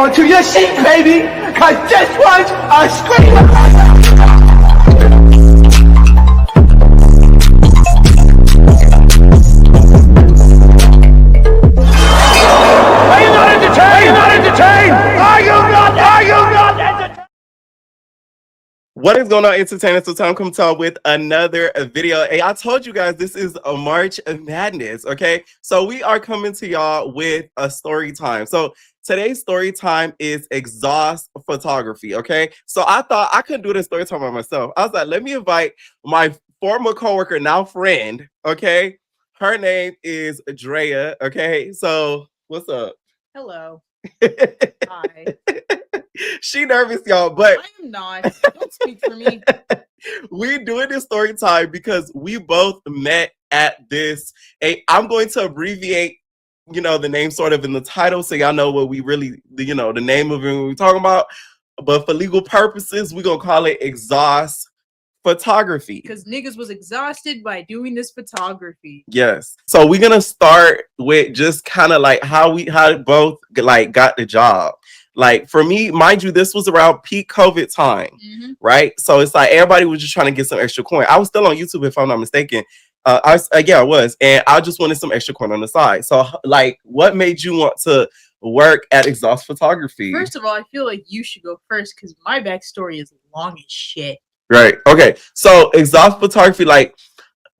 onto your seat, baby, cause this one's a screamer. What is going on, entertainers? So time comes out with another video. Hey, I told you guys this is a March of Madness, okay? So we are coming to y'all with a story time. So today's story time is exhaust photography, okay? So I thought I couldn't do this story time by myself. I was like, let me invite my former coworker, now friend, okay? Her name is Drea, okay? So what's up? Hello. Hi. She nervous, y'all, but I am not. Don't speak for me. We doing this story time because we both met at this. I'm going to abbreviate, the name sort of in the title, so y'all know what we really, the name of it we're talking about. But for legal purposes, we're gonna call it exhaust photography. Because niggas was exhausted by doing this photography. Yes. So we're gonna start with just kind of like how both like got the job. Like for me, mind you, this was around peak COVID time, right? So it's like everybody was just trying to get some extra coin. I was still on YouTube, if I'm not mistaken. I was, and I just wanted some extra coin on the side. So, like, what made you want to work at Exhaust Photography? First of all, I feel like you should go first because my backstory is long as shit. Right. Okay. So, Exhaust Photography, like,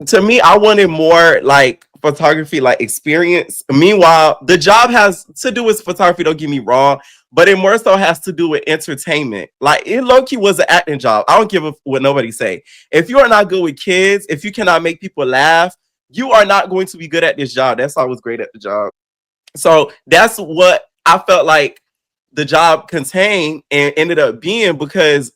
to me, I wanted more like photography, like experience. Meanwhile, the job has to do with photography. Don't get me wrong, but it more so has to do with entertainment. Like it low key was an acting job. I don't give a what nobody say. If you are not good with kids, if you cannot make people laugh, you are not going to be good at this job. That's why I was great at the job. So that's what I felt like the job contained and ended up being, because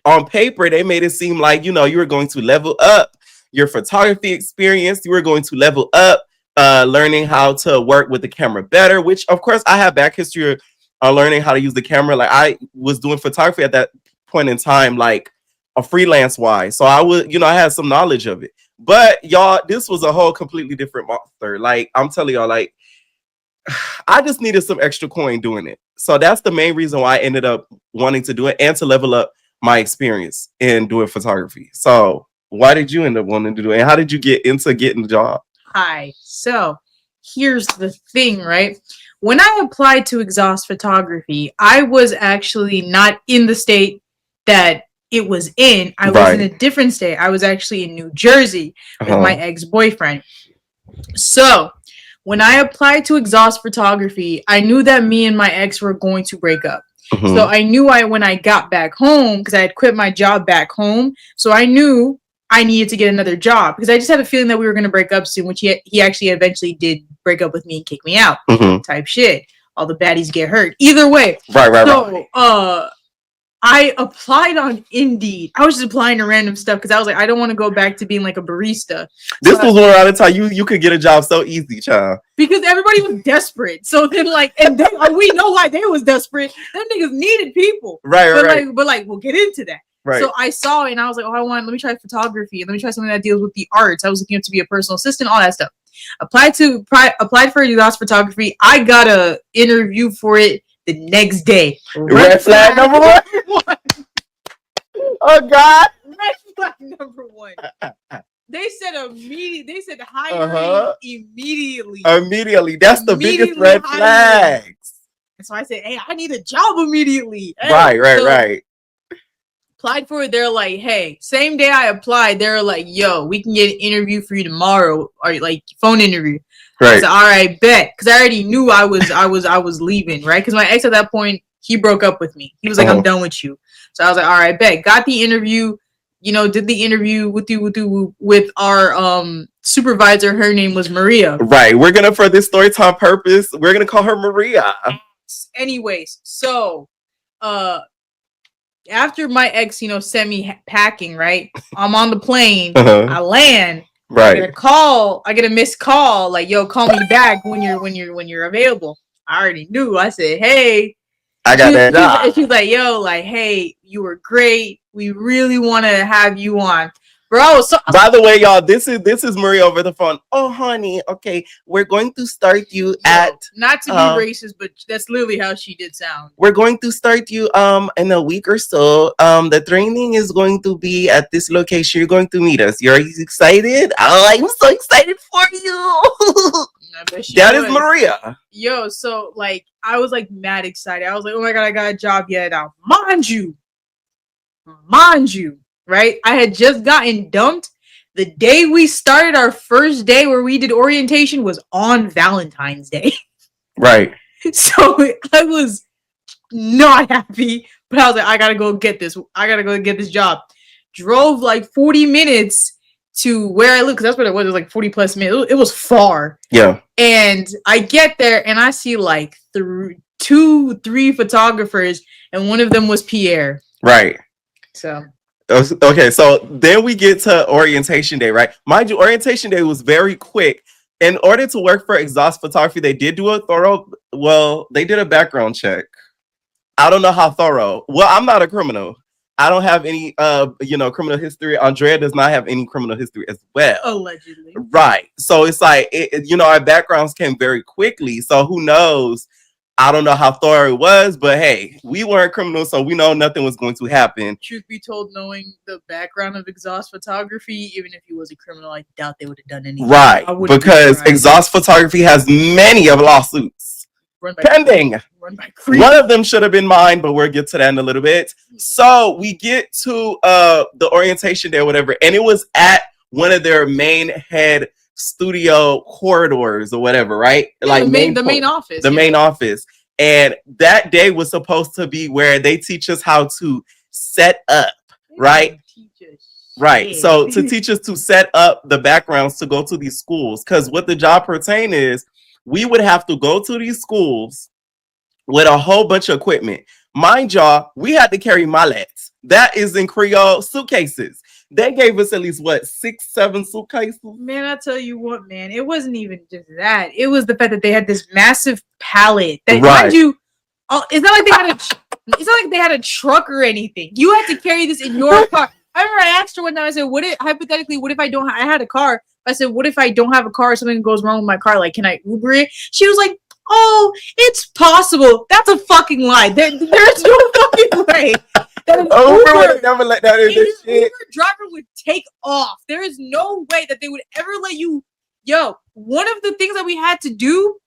on paper they made it seem like you were going to level up your photography experience. You were going to level up, learning how to work with the camera better, which of course I have back history on learning how to use the camera. Like I was doing photography at that point in time, like a freelance wise. So I would, I had some knowledge of it. But y'all, this was a whole completely different monster. Like I'm telling y'all, like I just needed some extra coin doing it. So that's the main reason why I ended up wanting to do it and to level up my experience in doing photography. So why did you end up wanting to do it? And how did you get into getting the job? Hi. So here's the thing, right? When I applied to Exhaust Photography, I was actually not in the state that it was in. I was in a different state. I was actually in New Jersey with my ex-boyfriend. So when I applied to Exhaust Photography, I knew that me and my ex were going to break up. So I knew when I got back home, because I had quit my job back home, so I knew I needed to get another job because I just had a feeling that we were going to break up soon, which he actually eventually did break up with me and kick me out type shit. All the baddies get hurt. Either way. Right. I applied on Indeed. I was just applying to random stuff because I was like, I don't want to go back to being like a barista. This was one around the time you could get a job so easy, child. Because everybody was desperate. So then we know why they was desperate. Them niggas needed people. Right. But we'll get into that. Right. So I saw it and I was like, let me try photography. Let me try something that deals with the arts. I was looking up to be a personal assistant, all that stuff. Applied for Exhaust Photography. I got a interview for it the next day. Red flag number one. Oh God. Red flag number one. They said immediately. They said hiring immediately. Immediately. That's the biggest red flags. And so I said, hey, I need a job immediately. Hey. Right. Applied for it. They're like, hey, same day I applied, they're like, yo, we can get an interview for you tomorrow, or like phone interview. Right. I said, all right, bet, because I already knew I was leaving, right? Because my ex at that point, he broke up with me. He was like, I'm done with you. So I was like, all right, bet. Got the interview. Did the interview with our supervisor. Her name was Maria. Right. We're gonna, for this story time purpose, we're gonna call her Maria. Anyways, so after my ex, sent me packing, right? I'm on the plane. I land. Right. I get a missed call, like, yo, call me back when you're available. I already knew. I said, hey, I got that job. And she's like, yo, like, hey, you were great. We really want to have you on. bro. So by the way, y'all, this is Maria over the phone. Oh, honey, okay, we're going to start you at not to be racist, but that's literally how she did sound. We're going to start you in a week or so. The training is going to be at this location. You're going to meet us. You're excited? Oh, I'm so excited for you. That is Maria. Yo, so like I was like mad excited. I was like, oh my god, I got a job yet. Now, mind you, right? I had just gotten dumped. The day we started our first day where we did orientation was on Valentine's Day. Right. So I was not happy, but I was like, I gotta go get this. I gotta go get this job. Drove like 40 minutes to where I live, because that's what it was. It was like 40 plus minutes. It was far. Yeah. And I get there and I see like 3 photographers, and one of them was Pierre. Right. So okay, so then we get to orientation day, right? Mind you, orientation day was very quick. In order to work for Exhaust Photography, they did do they did a background check. I don't know how thorough. Well, I'm not a criminal. I don't have any criminal history. Andrea does not have any criminal history as well. Allegedly. Right. So it's like our backgrounds came very quickly. So who knows? I don't know how thorough it was, but hey, we weren't criminals, so we know nothing was going to happen. Truth be told, knowing the background of Exhaust Photography, even if he was a criminal, I doubt they would have done anything. Right, because Exhaust Photography has many of lawsuits pending. One of them should have been mine, but we'll get to that in a little bit. So we get to the orientation day or whatever, and it was at one of their main head studio corridors or whatever, right? Yeah, like the main office. The main office. And that day was supposed to be where they teach us how to set up, right? Right. So to teach us to set up the backgrounds to go to these schools. Because what the job pertained is, we would have to go to these schools with a whole bunch of equipment. Mind y'all, we had to carry mallets. That is in Creole, suitcases. They gave us at least 6, 7 suitcases. Man, I tell you what, man, it wasn't even just that. It was the fact that they had this massive pallet. That, right. Mind you, it's not like they had a truck or anything. You had to carry this in your car. I remember I asked her one time. I said, "What if I don't? I had a car. I said, what if I don't have a car? Or something goes wrong with my car. Like, can I Uber it?" She was like, "Oh, it's possible." That's a fucking lie. There's no fucking way. Uber would never let that in this shit. Uber driver would take off. There is no way that they would ever let you. Yo, one of the things that we had to do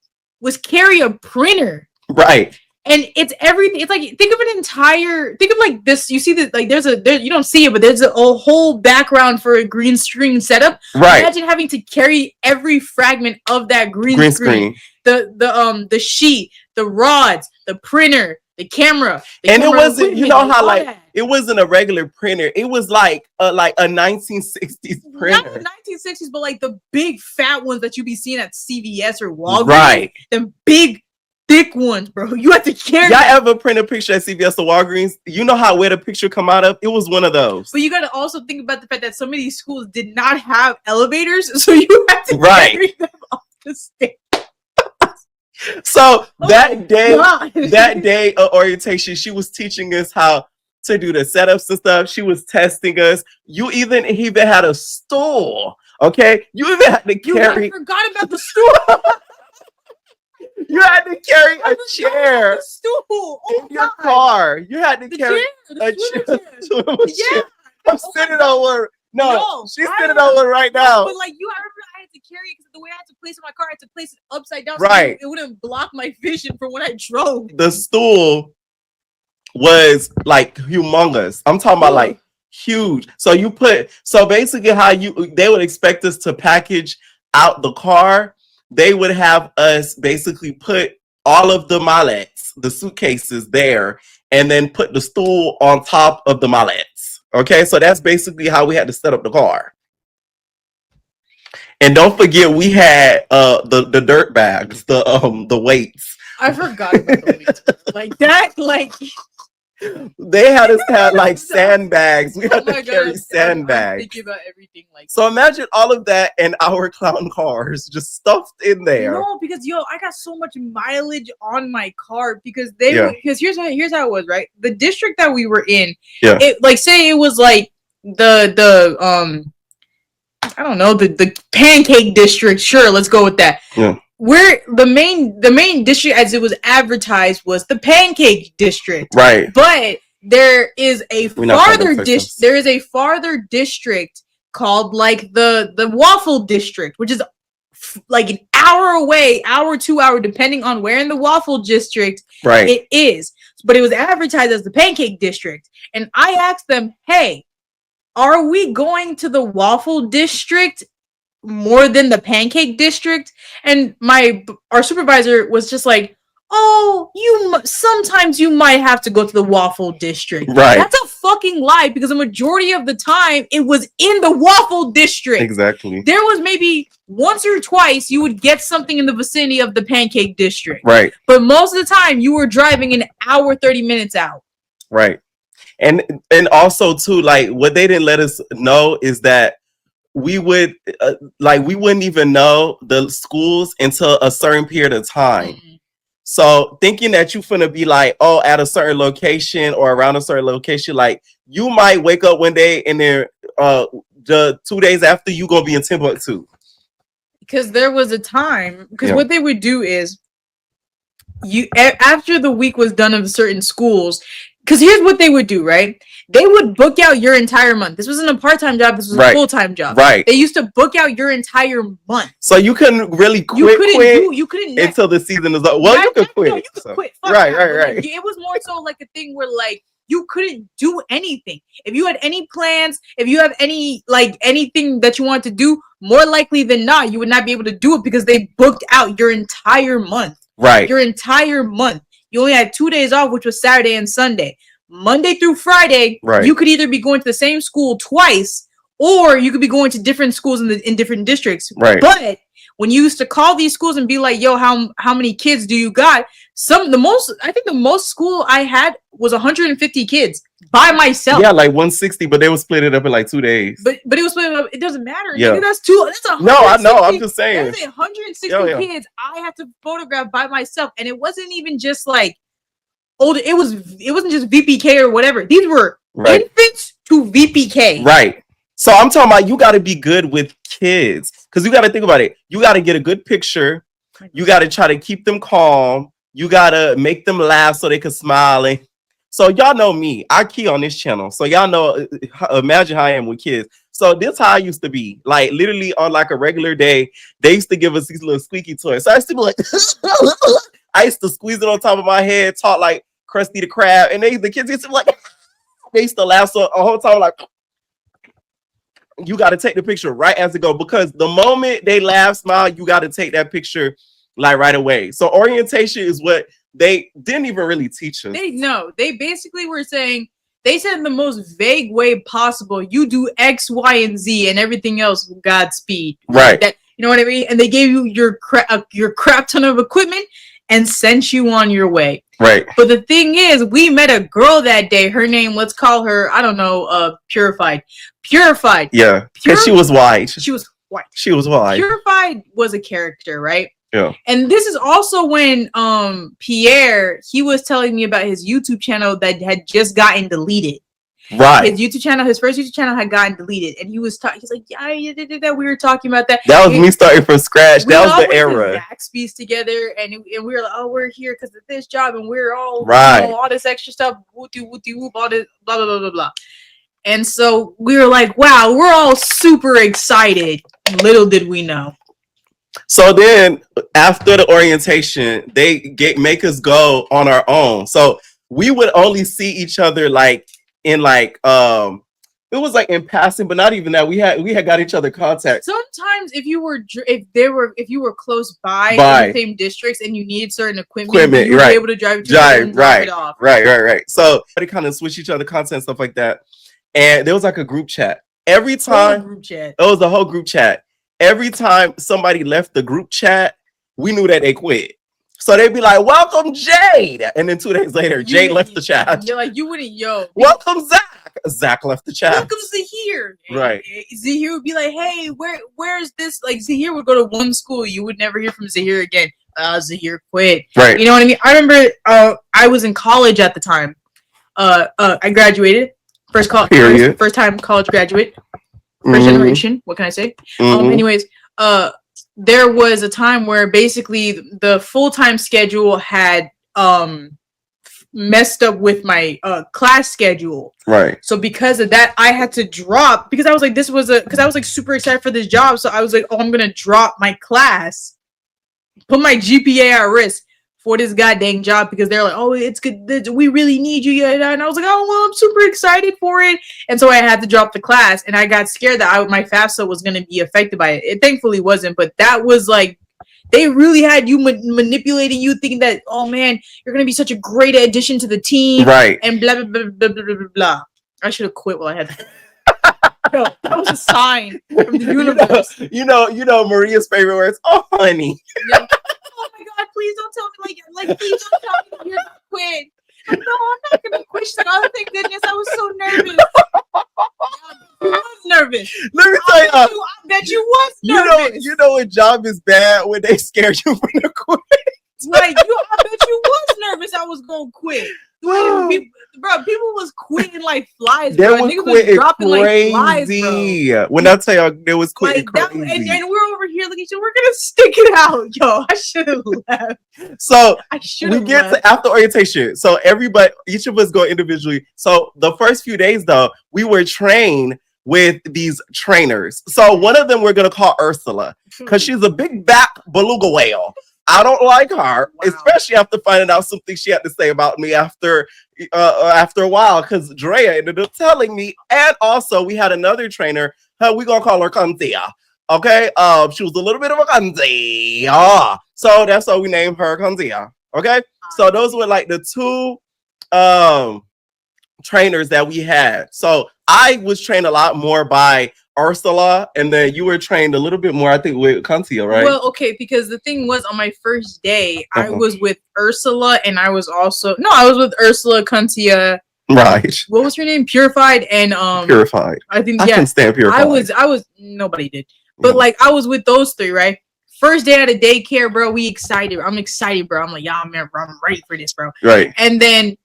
was carry a printer. Right. And it's everything. It's like, think of like this. You see that, like, you don't see it, but there's a whole background for a green screen setup. Right. Imagine having to carry every fragment of that green screen. The sheet, the rods, the printer, the camera. And it wasn't, it wasn't a regular printer. It was like a 1960s printer. Not the 1960s, but like the big fat ones that you be seeing at CVS or Walgreens. Right. The big thick ones, bro. You have to carry. Y'all ever print a picture at CVS or Walgreens? You know where the picture come out of? It was one of those. But you got to also think about the fact that some of these schools did not have elevators, so you had to carry them off the stage. So that day of orientation, she was teaching us how to do the setups and stuff. She was testing us. You even had a stool. Okay, you even had to carry. I forgot about the stool. You had to carry a chair in your car. You had to carry a chair. Yeah, I'm sitting on one. No, she's sitting on one right now. But like I remember I had to carry it because the way I had to place it in my car, I had to place it upside down, right? So it wouldn't block my vision from when I drove. The stool was like humongous. I'm talking about like huge. So basically they would expect us to package out the car. They would have us basically put all of the mallets, the suitcases there, and then put the stool on top of the mallets. Okay, so that's basically how we had to set up the car. And don't forget, we had the dirt bags, the weights. I forgot about the weights. Like that, like they had us have like sandbags. We had to carry sandbags. I'm thinking about everything like. So imagine all of that and our clown cars just stuffed in there. No, because I got so much mileage on my car because because here's how it was, right? The district that we were in, it like say it was like I don't know, the pancake district. Sure, let's go with that. Yeah. Where the main district as it was advertised was the pancake district. Right. But there is a farther district called like the waffle district, which is like an hour away, hour 2 hour, depending on where in the waffle district it is. But it was advertised as the pancake district. And I asked them, hey, are we going to the waffle district more than the pancake district? And our supervisor was just like, oh, sometimes you might have to go to the waffle district. Right. That's a fucking lie, because the majority of the time it was in the waffle district. Exactly. There was maybe once or twice you would get something in the vicinity of the pancake district. Right. But most of the time you were driving an hour 30 minutes out. Right. And also too, like, what they didn't let us know is that we would we wouldn't even know the schools until a certain period of time. Mm-hmm. So thinking that you finna be like, oh, at a certain location or around a certain location, like you might wake up one day and then the 2 days after you gonna be in Timbuktu. Because there was a time, because what they would do is after the week was done of certain schools, because here's what they would do, right? They would book out your entire month. This wasn't a part-time job. This was a full-time job. Right. They used to book out your entire month. So you couldn't really quit until the season is up. Well, you could quit. No, you could quit. Right. It was more so like a thing where like you couldn't do anything. If you had any plans, if you have any like anything that you want to do, more likely than not, you would not be able to do it because they booked out your entire month. Right. Your entire month. You only had 2 days off, which was Saturday and Sunday. Monday through Friday, you could either be going to the same school twice, or you could be going to different schools in different districts. Right. But when you used to call these schools and be like, "Yo, how many kids do you got?" I think the most school I had was 150 kids by myself. Yeah, like 160, but they would split it up in like 2 days. But it was split up. It doesn't matter. Yeah, That's no, I know. I'm just saying. That's 160 kids I had to photograph by myself, and it wasn't even just like older. It wasn't just VPK or whatever. These were infants to VPK. Right. So I'm talking about you got to be good with kids, because you got to think about it. You got to get a good picture. You got to try to keep them calm. You got to make them laugh so they can smile. And so y'all know me. I key on this channel. So y'all know, imagine how I am with kids. So this how I used to be. Like literally on like a regular day, they used to give us these little squeaky toys. So I used to be like, I used to squeeze it on top of my head, talk like Krusty the Krab. And the kids used to be like, they used to laugh so a whole time like, you got to take the picture right as it go, because the moment they laugh, smile, you got to take that picture like right away. So orientation is what they didn't even really teach us. They basically were saying, they said in the most vague way possible, you do X, Y, and Z, and everything else Godspeed. Right. That, you know what I mean? And they gave you your crap ton of equipment and sent you on your way. Right. But the thing is, we met a girl that day. Her name, let's call her, I don't know, Purified. Yeah. Because she was white. She was white. She was white. Purified was a character, right? Yeah. And this is also when Pierre, he was telling me about his YouTube channel that had just gotten deleted. Right. His YouTube channel, his first YouTube channel had gotten deleted, and he was talking. He's like, "Yeah, we were talking about that." That was me starting from scratch. That was the era. Zaxby's together, and we were like, "Oh, we're here because of this job, and we're all all this extra stuff, wooty whoop, all this blah blah blah blah blah." And so we were like, "Wow, we're all super excited." Little did we know. So then, after the orientation, they make us go on our own. So we would only see each other like in like it was like in passing, but not even that. We had got each other contact. Sometimes if you were close by in the same districts and you need certain equipment you would be able to drive each other and drop it off. Right. So they kind of switch each other content, stuff like that. And there was like a group chat. Every time it was a whole group chat. Every time somebody left the group chat, we knew that they quit. So they'd be like, "Welcome, Jade." And then 2 days later, Jade left the chat. You're like, you wouldn't, "Welcome, Zach." Zach left the chat. "Welcome, Zahir." Right. Zahir would be like, "Hey, where's this?" Like, Zahir would go to one school. You would never hear from Zahir again. Zahir quit. Right. You know what I mean? I remember I was in college at the time. I graduated. first time college graduate, first generation. What can I say? Anyways, there was a time where basically the full-time schedule had messed up with my class schedule. Right. So because of that, I had to drop, because I was like, because I was like super excited for this job. So I was like, oh, I'm gonna drop my class, put my GPA at risk for this goddamn job, because they're like, oh, it's good, we really need you, yeah. And I was like, oh well, I'm super excited for it. And so I had to drop the class, and I got scared that my FAFSA was going to be affected by it. It thankfully wasn't, but that was like, they really had you manipulating you, thinking that, oh man, you're going to be such a great addition to the team, right? And blah blah blah blah blah blah blah. I should have quit while I had to. Yo, that was a sign from the universe. You know Maria's favorite words. Oh, honey. Yeah. Oh my God, please don't tell me, like please don't tell me that you're gonna quit. Like, no, I'm not gonna quit. She's like, oh, thank goodness, I was so nervous. I was nervous. Let me tell you, I bet you was nervous. You know what job is bad when they scare you from the quit. Like, I bet you was nervous I was gonna quit. People was quitting like flies, they bro. Niggas was dropping crazy. Like flies, bro. When I tell y'all, they was quitting like crazy. And we're over here looking, so we're gonna stick it out. Yo, I should have left. So we get to after orientation. So each of us go individually. So the first few days, though, we were trained with these trainers. So one of them we're gonna call Ursula, because she's a big back beluga whale. I don't like her, especially after finding out something she had to say about me after a while, because Drea ended up telling me. And also, we had another trainer. We gonna call her Kantia. Okay, she was a little bit of a Kantia. So that's why we named her Kantia. Okay, so those were like the two trainers that we had. So I was trained a lot more by Ursula, and then you were trained a little bit more, I think, with Kantia, right? Well, okay, because the thing was, on my first day, I was with Ursula, and I was with Ursula, Kantia. Right. What was her name? Purified and Purified. I think I can stand Purified. I was nobody did. But like I was with those three, right? First day at a daycare, bro. I'm excited, bro. I'm like, yeah, I'm ready for this, bro. Right. And then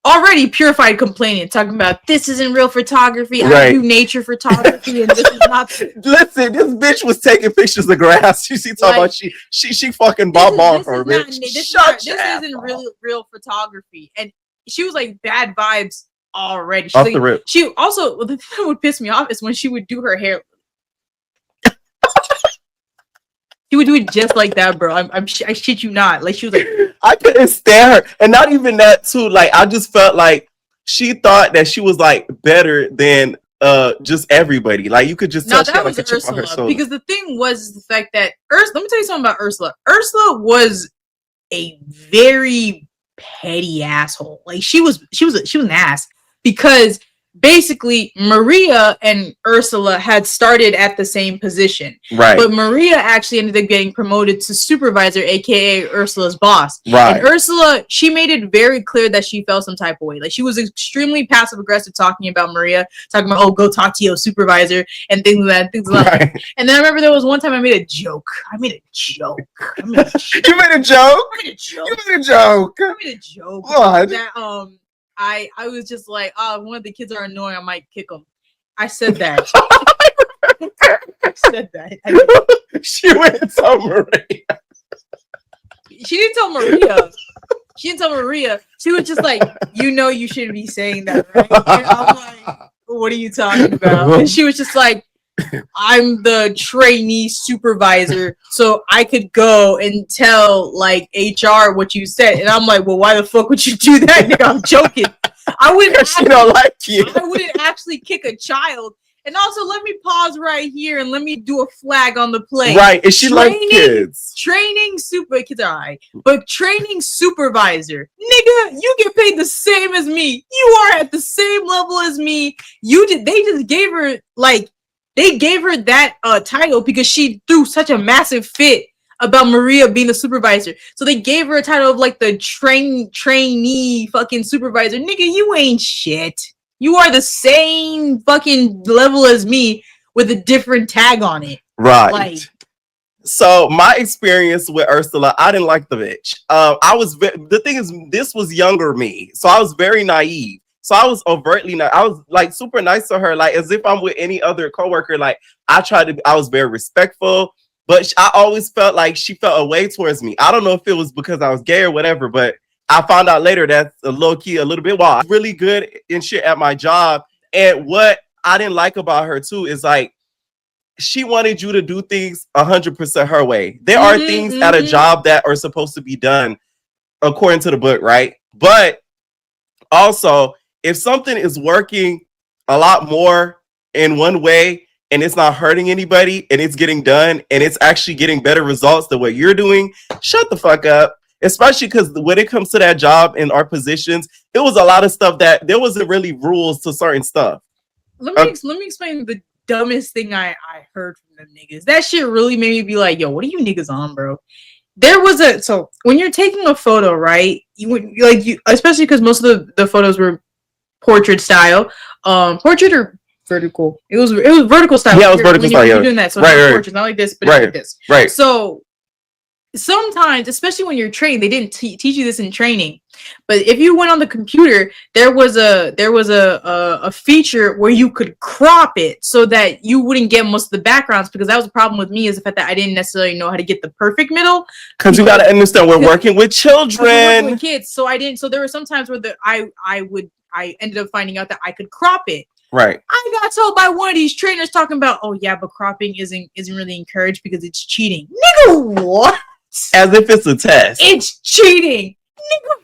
already Purified complaining, talking about this isn't real photography. I do nature photography, and this is not. Listen, this bitch was taking pictures of grass. You see, talking about she fucking bob her bitch. This isn't real photography, and she was like bad vibes already. Off the rip. She also, the thing that would piss me off is when she would do her hair. She would do it just like that, bro. I shit you not. Like, she was like, I couldn't stand her, and not even that too. Like, I just felt like she thought that she was like better than just everybody. Like, you could just tell she had like a chip on her shoulder. Because the thing was the fact that Ursula. Let me tell you something about Ursula. Ursula was a very petty asshole. Like, she was an ass, because basically Maria and Ursula had started at the same position, right? But Maria actually ended up getting promoted to supervisor, aka Ursula's boss, right? And Ursula, she made it very clear that she felt some type of way. Like, she was extremely passive aggressive, talking about Maria, talking about, oh, go talk to your supervisor and things like that. Right. And then I remember there was one time I made a joke. You made a joke? You made a joke? What? That I was just like, oh, one of the kids are annoying, I might kick them. I said that. I said that. She went and told Maria. She didn't tell Maria. She was just like, you shouldn't be saying that, right? And I'm like, what are you talking about? And she was just like, I'm the trainee supervisor, so I could go and tell like HR what you said. And I'm like, well, why the fuck would you do that, nigga? I'm joking. I wouldn't actually kick a child. And also, let me pause right here and let me do a flag on the play. Right, and she likes kids. Kids are alright, but training supervisor, nigga, you get paid the same as me. You are at the same level as me. They just gave her that title because she threw such a massive fit about Maria being the supervisor. So they gave her a title of like the trainee fucking supervisor. Nigga, you ain't shit. You are the same fucking level as me with a different tag on it. Right. So my experience with Ursula, I didn't like the bitch. The thing is, this was younger me, so I was very naive. So I was overtly not. I was like super nice to her, like as if I'm with any other coworker. Like I was very respectful, but I always felt like she felt a way towards me. I don't know if it was because I was gay or whatever, but I found out later that's a low key, a little bit wild. Really good and shit at my job. And what I didn't like about her too is like she wanted you to do things 100% her way. There are things at a job that are supposed to be done according to the book, right? But also, if something is working a lot more in one way and it's not hurting anybody and it's getting done and it's actually getting better results than what you're doing, shut the fuck up. Especially because when it comes to that job in our positions, it was a lot of stuff that there wasn't really rules to certain stuff. Let me explain the dumbest thing I heard from them niggas. That shit really made me be like, yo, what are you niggas on, bro? There was so when you're taking a photo, right? You especially because most of the photos were portrait style, portrait or vertical. It was vertical style. Yeah, it was vertical style. You're doing that, so right, it's portraits, not like this, but it's like this. Right. So sometimes, especially when you're trained, they didn't teach you this in training. But if you went on the computer, there was a feature where you could crop it so that you wouldn't get most of the backgrounds, because that was a problem with me, is the fact that I didn't necessarily know how to get the perfect middle. Because you got to understand, we're working with children, working with kids. So I didn't. So there were some times where I ended up finding out that I could crop it. Right. I got told by one of these trainers talking about, oh yeah, but cropping isn't really encouraged because it's cheating. Nigga, what? As if it's a test. It's cheating. Nigga.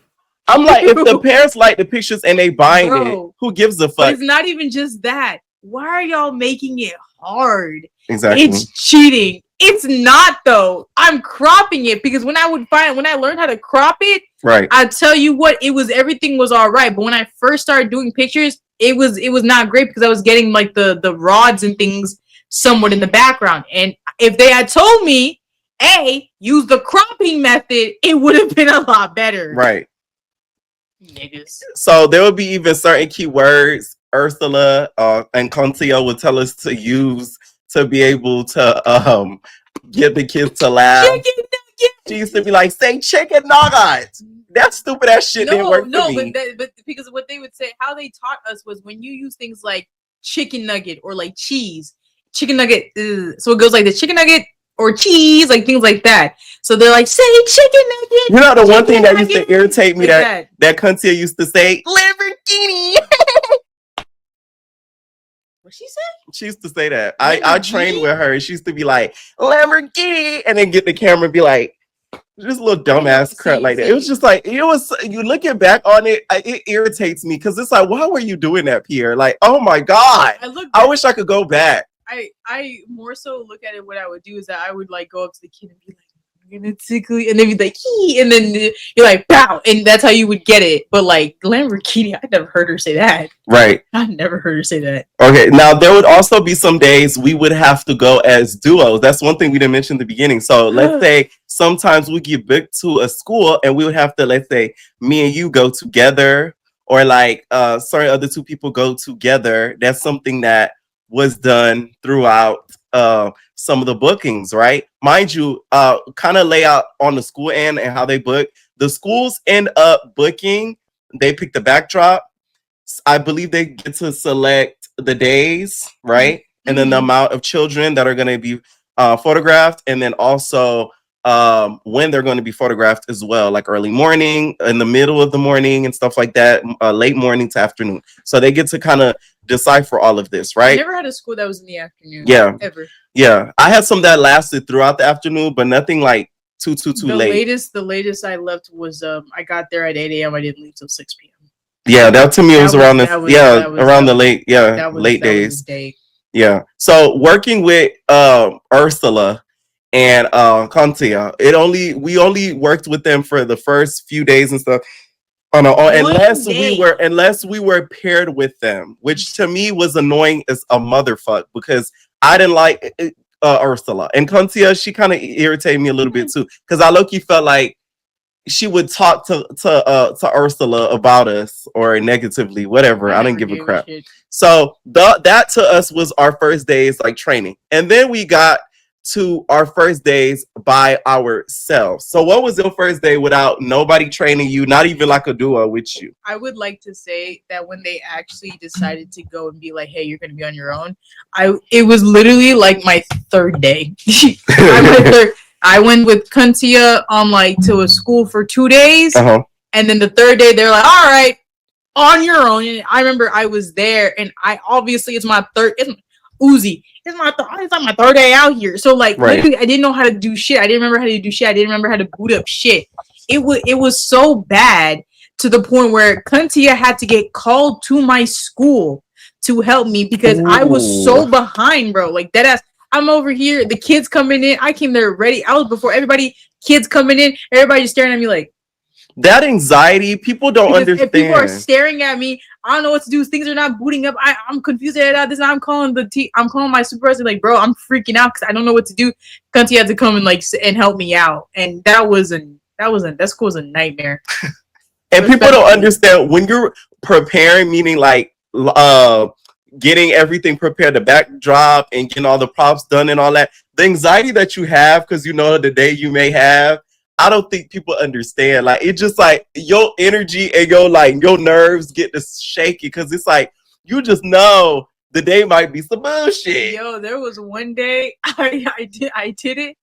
I'm like, if the parents like the pictures and they bind it, who gives a fuck? But it's not even just that. Why are y'all making it hard? Exactly. It's cheating. It's not though. I'm cropping it because when I learned how to crop it, right. I tell you what, everything was all right. But when I first started doing pictures, it was not great because I was getting like the rods and things somewhat in the background. And if they had told me, use the cropping method, it would have been a lot better. Right. Niggas. So there would be even certain keywords Ursula and Concio would tell us to use to be able to get the kids to laugh. Chicken nugget. She used to be like, say chicken nugget. That stupid ass shit didn't work for me. But because what they would say, how they taught us was when you use things like chicken nugget or like cheese, chicken nugget. So it goes like the chicken nugget or cheese, like things like that. So they're like, say chicken nugget. You know, the one thing that used to irritate me like that Contia used to say, Lamborghini. What she said? She used to say that. I trained with her. She used to be like, Lamborghini, and then get the camera and be like, just a little dumbass crap like that. It was just like, you looking back on it, it irritates me because it's like, why were you doing that, Pierre? Like, oh my God. I wish I could go back. I more so look at it, what I would do is that I would like go up to the kid and be like, I'm gonna tickle you, and they'd be like, hee, and then you're like, pow, and that's how you would get it. But like Lamborghini, I never heard her say that. Right. I never heard her say that. Okay, now there would also be some days we would have to go as duos. That's one thing we didn't mention in the beginning. So let's say sometimes we get booked to a school and we would have to, let's say me and you go together, or like certain other two people go together. That's something that was done throughout some of the bookings, right? Mind you, kind of lay out on the school end and how they book. The schools end up booking, they pick the backdrop. I believe they get to select the days, right? Mm-hmm. And then the amount of children that are going to be photographed, and then also when they're going to be photographed as well, like early morning, in the middle of the morning, and stuff like that, late morning to afternoon. So they get to kind of decipher all of this, right? I never had a school that was in the afternoon. Yeah. Ever. Yeah. I had some that lasted throughout the afternoon, but nothing like too late. The latest I left was I got there at 8 a.m. I didn't leave till 6 p.m. Yeah, that to me was around the late days. Yeah. So working with Ursula and Contia, we only worked with them for the first few days and stuff. Unless we were paired with them, which to me was annoying as a motherfuck, because I didn't like Ursula. And Contia, she kind of irritated me a little bit too, because I low-key felt like she would talk to Ursula about us, or negatively, whatever. I didn't give a crap. So that to us was our first days like training, and then we got to our first days by ourselves. So what was your first day without nobody training you, not even like a duo with you? I would like to say that when they actually decided to go and be like, "Hey, you're gonna be on your own," it was literally like my third day. I went with Kuntia on like to a school for 2 days, and then the third day they're like, "All right, on your own." And I remember I was there, and I obviously it's my third. It's Uzi. It's like my third day out here. So like literally, I didn't know how to do shit. I didn't remember how to do shit. I didn't remember how to boot up shit. It was so bad to the point where Kuntia had to get called to my school to help me because I was so behind, bro. Like that ass. I'm over here. The kids coming in. I came there ready. I was before everybody. Kids coming in. Everybody just staring at me like. That anxiety, people don't understand. If people are staring at me, I don't know what to do. Things are not booting up. I'm confused at this. I'm calling I'm calling my supervisor. Like, bro, I'm freaking out because I don't know what to do. Cunty had to come and like and help me out, and that school was a nightmare. And people don't understand when you're preparing, meaning like getting everything prepared, the backdrop and getting all the props done and all that. The anxiety that you have because you know the day you may have. I don't think people understand. Like it's just like your energy and your nerves get to shaky because it's like you just know the day might be some bullshit. Yo, there was one day I did it.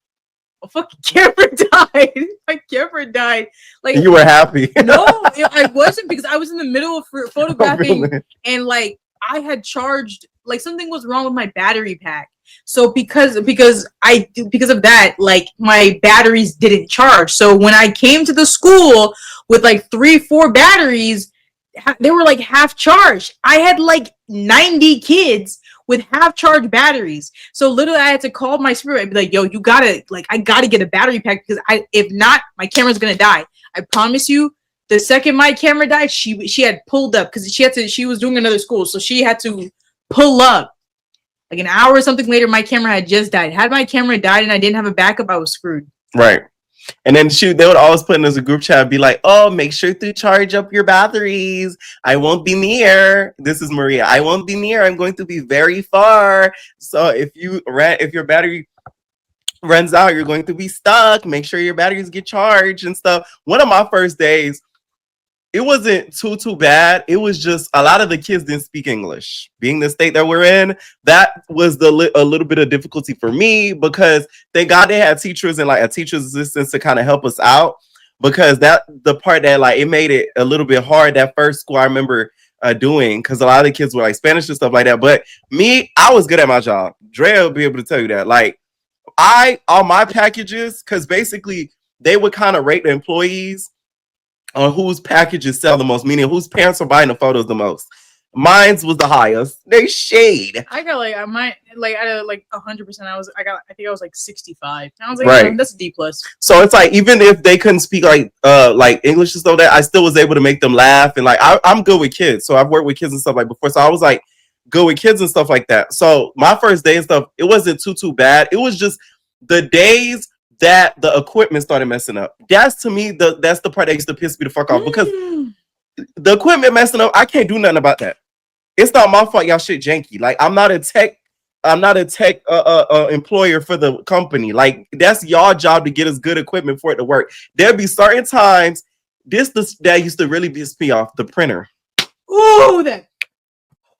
A fucking camera died. My camera died. Like you were happy. No, I wasn't because I was in the middle of photographing and like I had charged. Like something was wrong with my battery pack. So because of that, like my batteries didn't charge. So when I came to the school with like 3-4 batteries, they were like half charged. I had like 90 kids with half charged batteries. So literally I had to call my supervisor and be like, yo, I gotta get a battery pack because if not, my camera's gonna die. I promise you, the second my camera died, she had pulled up because she was doing another school. So she had to pull up. Like an hour or something later, my camera had just died. Had my camera died and I didn't have a backup, I was screwed. Right. And then they would always put in as a group chat and be like, oh, make sure to charge up your batteries. I won't be near. This is Maria. I won't be near. I'm going to be very far. So if your battery runs out, you're going to be stuck. Make sure your batteries get charged and stuff. One of my first days, it wasn't too bad. It was just a lot of the kids didn't speak English. Being the state that we're in, that was a little bit of difficulty for me because thank God they had teachers and like a teacher's assistants to kind of help us out because the part that like it made it a little bit hard that first school I remember doing because a lot of the kids were like Spanish and stuff like that. But me, I was good at my job. Dre will be able to tell you that. Like on my packages, because basically they would kind of rate the employees on whose packages sell the most, meaning whose parents are buying the photos the most. Mine's was the highest. They shade. I got like I might like out of like 100%. I think I was like 65. I was like, right. That's a D plus. So it's like even if they couldn't speak like English and stuff, that I still was able to make them laugh and like I'm good with kids. So I've worked with kids and stuff like before. So I was like good with kids and stuff like that. So my first day and stuff, it wasn't too bad. It was just the days that the equipment started messing up. That's to me that's the part that used to piss me the fuck off because the equipment messing up, I can't do nothing about that. It's not my fault y'all shit janky. Like I'm not a tech employer for the company. Like that's y'all job to get us good equipment for it to work. There'll be certain times that used to really piss me off, the printer. Ooh, that.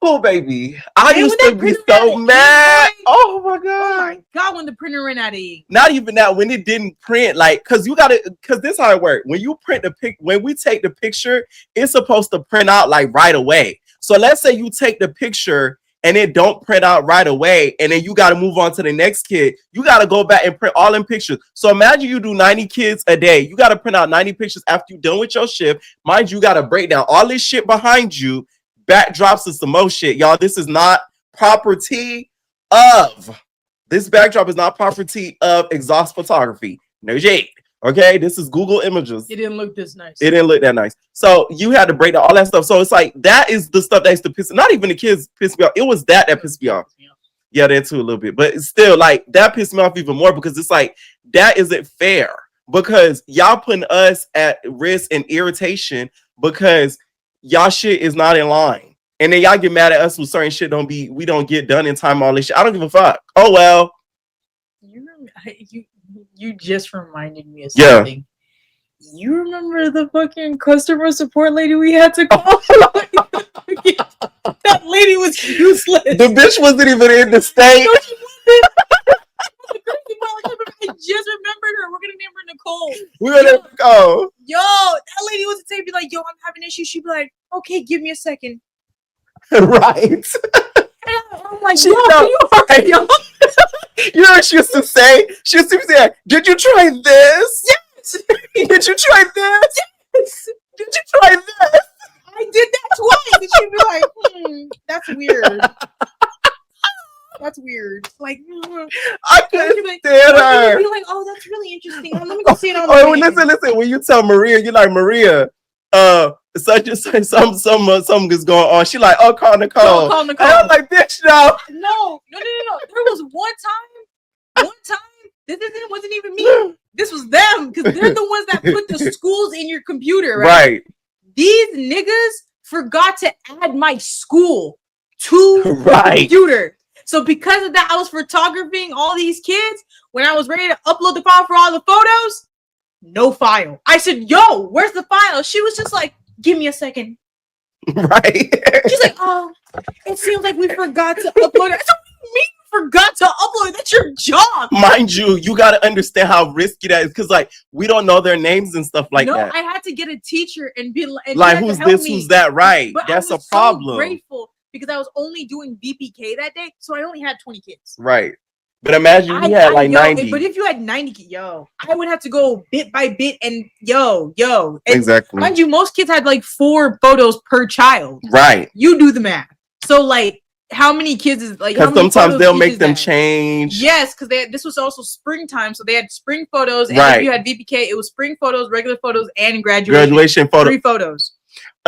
Oh baby, I used to be so mad. Oh my god, when the printer ran out of ink. Not even that, when it didn't print, like because this is how it works. When you print when we take the picture, it's supposed to print out like right away. So let's say you take the picture and it don't print out right away, and then you got to move on to the next kid. You got to go back and print all them pictures. So imagine you do 90 kids a day. You got to print out 90 pictures after you're done with your shift. Mind you, got to break down all this shit behind you. Backdrops and some more shit, y'all. This is not property of. This backdrop is not property of Exhaust Photography. No shade. Okay, this is Google Images. It didn't look this nice. It didn't look that nice. So you had to break down all that stuff. So it's like that is the stuff that used to piss. Not even the kids pissed me off. It was that pissed me off. Yeah, that too a little bit, but it's still like that pissed me off even more because it's like that isn't fair because y'all putting us at risk and irritation because y'all shit is not in line. And then y'all get mad at us when certain shit we don't get done in time, all this shit. I don't give a fuck. Oh well. You're You just reminded me of Yeah. something. You remember the fucking customer support lady we had to call? That lady was useless. The bitch wasn't even in the state. No, she wasn't. I just remembered her. We're gonna name her Nicole. We're gonna go. Yo, that lady was to be like, yo, I'm having issues. She'd be like, okay, give me a second. Right. And I'm like, She yo, know, you right. yo. You know what she used to say? She used to say, did you try this? Yes. Did you try this? Yes. Did you try this? I did that twice. And she'd be like, that's weird. That's weird. Like, I couldn't stand her. Be like, oh, that's really interesting. Let me go see it on Oh, listen. When you tell Maria, you're like, Maria, such and such, something is going on. She like, oh, call Nicole. No, call Nicole. And I'm like, bitch, no. No. There was one time, this wasn't even me. This was them, because they're the ones that put the schools in your computer, right? These niggas forgot to add my school to the computer. So because of that, I was photographing all these kids. When I was ready to upload the file for all the photos, no file. I said, yo, where's the file? She was just like, give me a second. Right. She's like, oh, it seems like we forgot to upload it. I said, what do you mean you forgot to upload it? That's your job. Mind you, you got to understand how risky that is, because like we don't know their names and stuff like that. No, I had to get a teacher and be like, who's this, who's that, right? But that's I was a problem. So grateful because I was only doing VPK that day, so I only had 20 kids. Right. But imagine you had like 90. But if you had 90, I would have to go bit by bit and and exactly. Mind you, most kids had like 4 photos per child. Right. You do the math. So like, how many kids is like? Because sometimes they'll make them change. Yes, because this was also springtime, so they had spring photos. And if you had VPK, it was spring photos, regular photos, and graduation photos. 3 photos.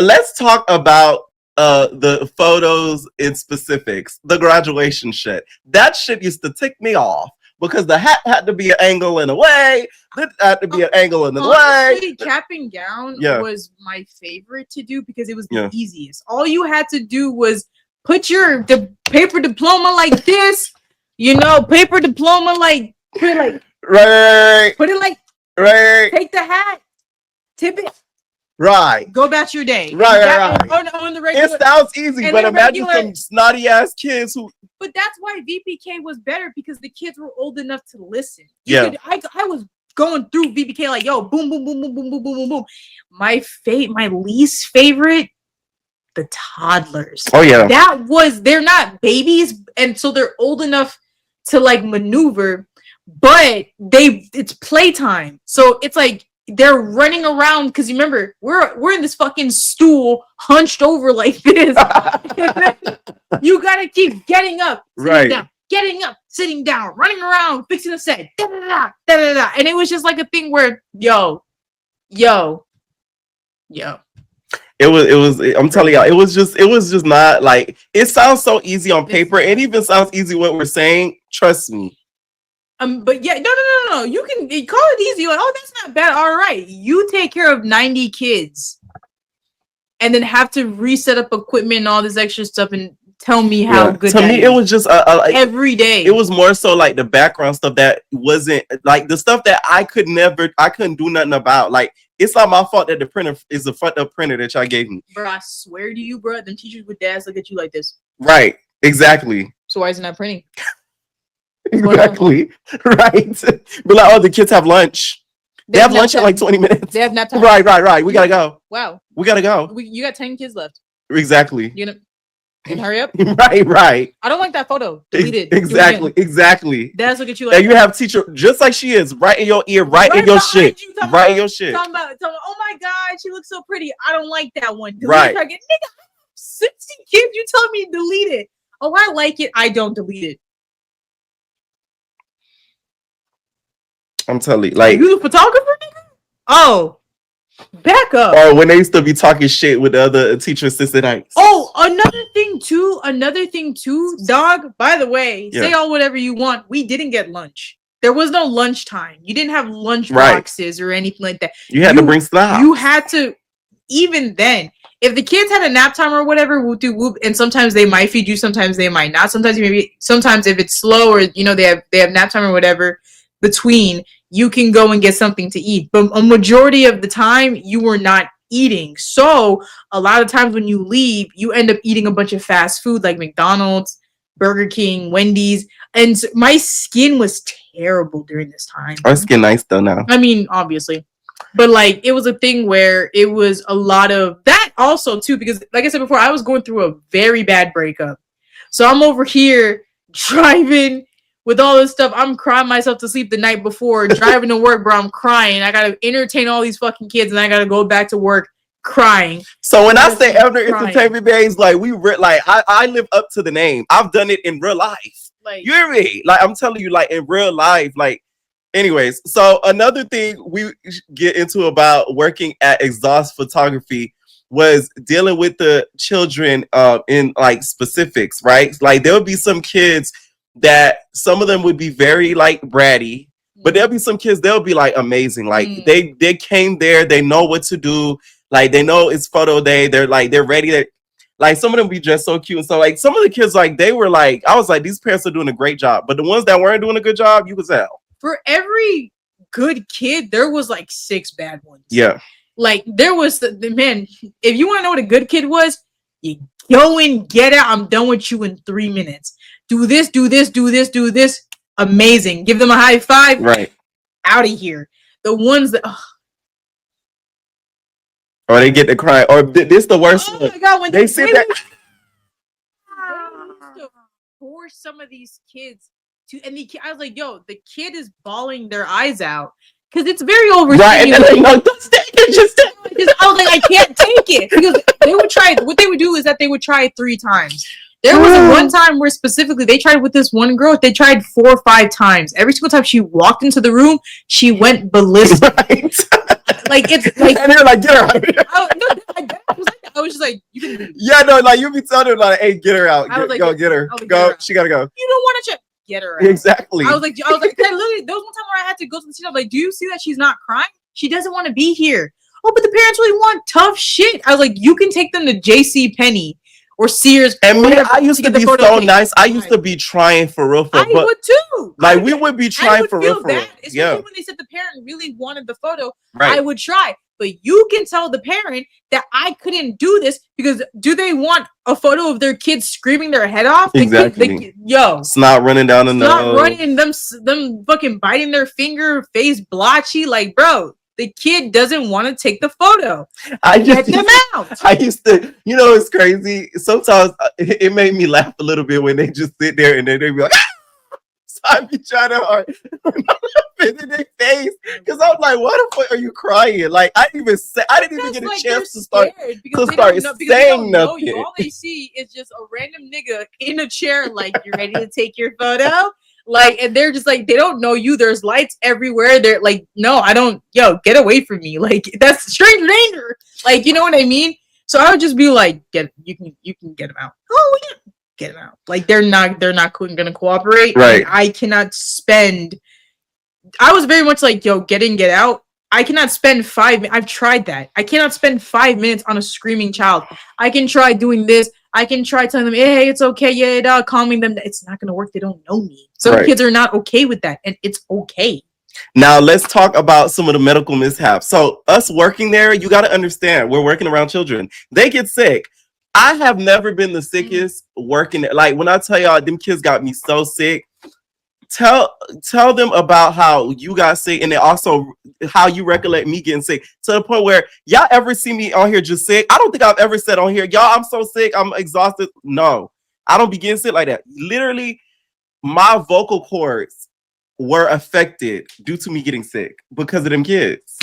Let's talk about the photos in specifics. The graduation shit. That shit used to tick me off because the hat had to be an angle in a way. It had to be an angle in the way. Cap and gown was my favorite to do because it was the easiest. All you had to do was put the paper diploma like this, paper diploma like put it like right. Put it like right. Take the hat, tip it. Right. Go about your day. Right. On the regular, it sounds easy, but imagine some snotty ass kids who. But that's why VPK was better because the kids were old enough to listen. I was going through VPK like, yo, boom, boom, boom, boom, boom, boom, boom, boom, boom. My least favorite, the toddlers. Oh yeah. They're not babies, and so they're old enough to like maneuver, but it's playtime. So it's like they're running around because you remember we're in this fucking stool hunched over like this. You gotta keep getting up, down, getting up, sitting down, running around, fixing the set, da da da da da. And it was just like a thing where yo. It was. I'm telling y'all, it was just not like. It sounds so easy on paper. It even sounds easy what we're saying. Trust me. But yeah, no. You can call it easy. Like, oh, that's not bad. All right, you take care of 90 kids, and then have to reset up equipment and all this extra stuff, and tell me how good. To me, it was just every day. It was more so like the background stuff that wasn't like the stuff that I couldn't do nothing about. Like it's not my fault that the printer is a fucked up printer that y'all gave me. Bro, I swear to you, bro, them teachers with dads look at you like this. Right. Exactly. So why is it not printing? Exactly. Right. But like, oh, the kids have lunch. They have lunch in like 20 minutes. They have nap time. Right. We gotta go. Wow. We gotta go. You got 10 kids left. Exactly. You know. Hurry up. Right. I don't like that photo. Delete it. Exactly. Dads look at you like. And you have teacher just like she is, right in your ear, right in your shit, right in your shit. Talking about, oh my god, she looks so pretty. I don't like that one. Delete right. Nigga, 60 kids. You telling me to delete it? Oh, I like it. I don't delete it. I'm telling you, like you the photographer, nigga? Oh. Back up. Or when they used to be talking shit with the other teacher assistants. Oh, another thing too, dog. By the way, say all whatever you want. We didn't get lunch. There was no lunchtime. You didn't have lunch boxes or anything like that. You had to bring stuff. You had to, even then, if the kids had a nap time or whatever, whoop do whoop, and sometimes they might feed you, sometimes they might not. Sometimes if it's slow or they have nap time or whatever, between, you can go and get something to eat. But a majority of the time, you were not eating. So a lot of times when you leave, you end up eating a bunch of fast food like McDonald's, Burger King, Wendy's. And my skin was terrible during this time. Our skin nice though now. I mean, obviously. But like it was a thing where it was a lot of that also too, because like I said before, I was going through a very bad breakup. So I'm over here driving with all this stuff. I'm crying myself to sleep the night before, driving to work, bro. I'm crying. I gotta entertain all these fucking kids, and I gotta go back to work crying. So when I say Elder Entertainment Days, like I live up to the name. I've done it in real life. Like, you hear me? Like I'm telling you, like in real life, like. Anyways, so another thing we get into about working at Exhaust Photography was dealing with the children in like specifics, right? Like there would be some kids that some of them would be very like bratty, but there'll be some kids they'll be like amazing. Like they came there, they know what to do, like they know it's photo day, they're ready to. Like some of them be just so cute. And so like some of the kids, like they were like, I was like, these parents are doing a great job. But the ones that weren't doing a good job, you could tell. For every good kid, there was like 6 bad ones. Yeah. Like there was the man, if you want to know what a good kid was, you go and get out. I'm done with you in 3 minutes. Do this, do this, do this, do this. Amazing. Give them a high five. Right. Out of here. The ones that or they get to cry. Or this the worst one. one. My God, when they sit there. They used to force some of these kids to, and I was like, yo, the kid is bawling their eyes out because it's very overstimulating. Right, and then like, no, don't stay. I was like, I can't take it because they would try. What they would do is that they would try it 3 times. There was one time where specifically they tried with this one girl. They tried 4 or 5 times. Every single time she walked into the room, she went ballistic. Right. Like it's like, and they're like, get her out. I was just like, you can leave. Yeah, no, like you be telling her like, hey, get her out. Get her. Go. She gotta go. You don't want to check. Get her out. Exactly. I was like, literally, there was one time where I had to go to the scene. I'm like, do you see that she's not crying? She doesn't want to be here. Oh, but the parents really want tough shit. I was like, you can take them to J.C. Penney or Sears. And me, I used to be so nice. I used to be trying for real. I would too. Like we would be trying for real. Especially when they said the parent really wanted the photo, right. I would try. But you can tell the parent that I couldn't do this because do they want a photo of their kids screaming their head off? Exactly. Yo. Snot running down the nose. Snot running, them fucking biting their finger, face blotchy. Like, bro, the kid doesn't want to take the photo. Get them out. I used to, you know, it's crazy. Sometimes it made me laugh a little bit when they just sit there and then they be like, so I be trying to in their face because I'm like, why the fuck are you crying? Like I didn't even get a chance to start saying nothing. All they see is just a random nigga in a chair, like, you ready to take your photo? Like, and they're just like, they don't know you. There's lights everywhere. They're like, no, I don't. Yo, get away from me. Like, that's stranger danger. Like, you know what I mean? So I would just be like, you can get them out. Oh yeah. Get them out. Like they're not gonna cooperate. Right. I cannot spend. I was very much like, yo, get out. I cannot spend 5 minutes. I've tried that. I cannot spend 5 minutes on a screaming child. I can try doing this. I can try telling them, hey, it's okay, yeah, calming them. It's not gonna work. They don't know me. Some kids are not okay with that, and it's okay. Now let's talk about some of the medical mishaps. So us working there, you got to understand, we're working around children. They get sick. I have never been the sickest working. Like when I tell y'all, them kids got me so sick. Tell them about how you got sick, and then also how you recollect me getting sick to the point where y'all ever see me on here just sick. I don't think I've ever said on here, y'all, I'm so sick, I'm exhausted. No, I don't be getting sick like that. Literally, my vocal cords were affected due to me getting sick because of them kids.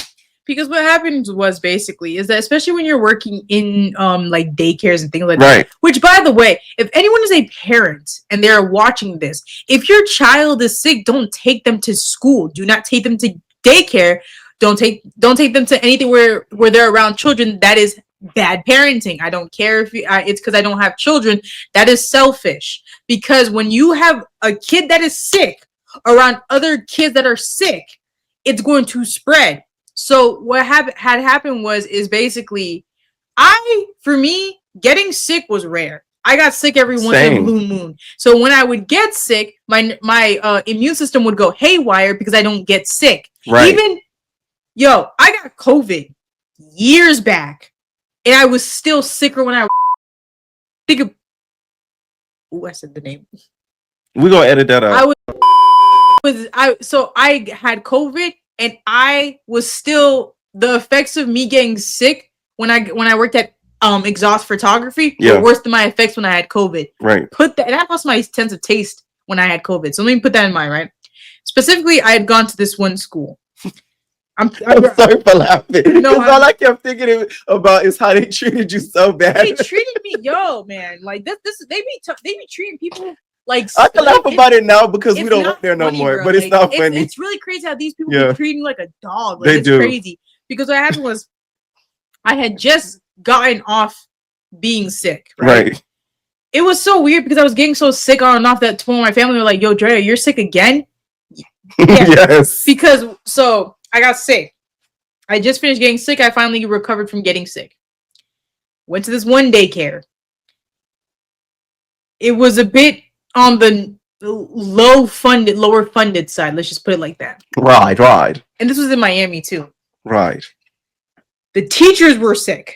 Because what happens was basically is that especially when you're working in like daycares and things like that, which by the way, if anyone is a parent and they're watching this, if your child is sick, don't take them to school. Do not take them to daycare. Don't take them to anything where they're around children. That is bad parenting. I don't care if it's because I don't have children. That is selfish. Because when you have a kid that is sick around other kids that are sick, it's going to spread. So what happened was basically, for me, getting sick was rare. I got sick every once in a blue moon. So when I would get sick, my immune system would go haywire because I don't get sick. Right. Even, I got COVID years back, and I was still sicker when I think of. I said the name. We're gonna edit that out. So I had COVID, and I was still the effects of me getting sick when I worked at exhaust photography were worse than my effects when I had COVID. Right. And I lost my sense of taste when I had COVID. So let me put that in mind, right? Specifically, I had gone to this one school. I'm sorry for laughing. No, all I kept thinking about is how they treated you so bad. They treated me, man. Like this they be treating people like. I can laugh about it now because we don't work there no more. Bro. But it's not funny. It's really crazy how these people be treating like a dog. Like, they do. Crazy because what happened was I had just gotten off being sick. Right. It was so weird because I was getting so sick on and off that one of my family were like, "Yo, Drea, you're sick again?" Yes. Because I got sick. I just finished getting sick. I finally recovered from getting sick. Went to this one daycare. It was a bit on the lower funded side. Let's just put it like that. Right. And this was in Miami too. Right. The teachers were sick.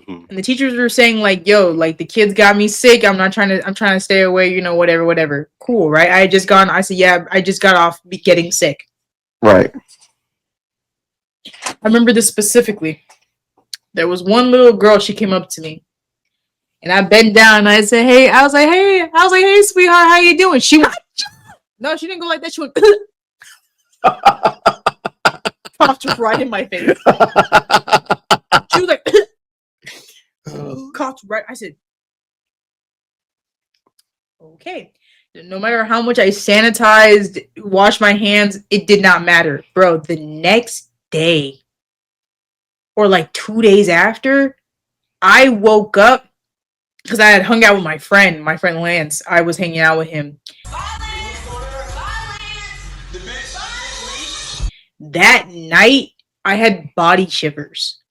And the teachers were saying like, "Yo, like the kids got me sick. I'm trying to stay away, whatever. Cool, right?" I said, "Yeah, I just got off getting sick." Right. I remember this specifically. There was one little girl, she came up to me. And I bent down and I said, "Hey," I was like, "Hey, sweetheart, how you doing?" She went, no, she didn't go like that. She went, coughed right in my face. She was like, coughed right. I said, okay. No matter how much I sanitized, washed my hands, it did not matter. Bro, the next day or like 2 days after, I woke up because I had hung out with my friend Lance. I was hanging out with him. That night, I had body shivers.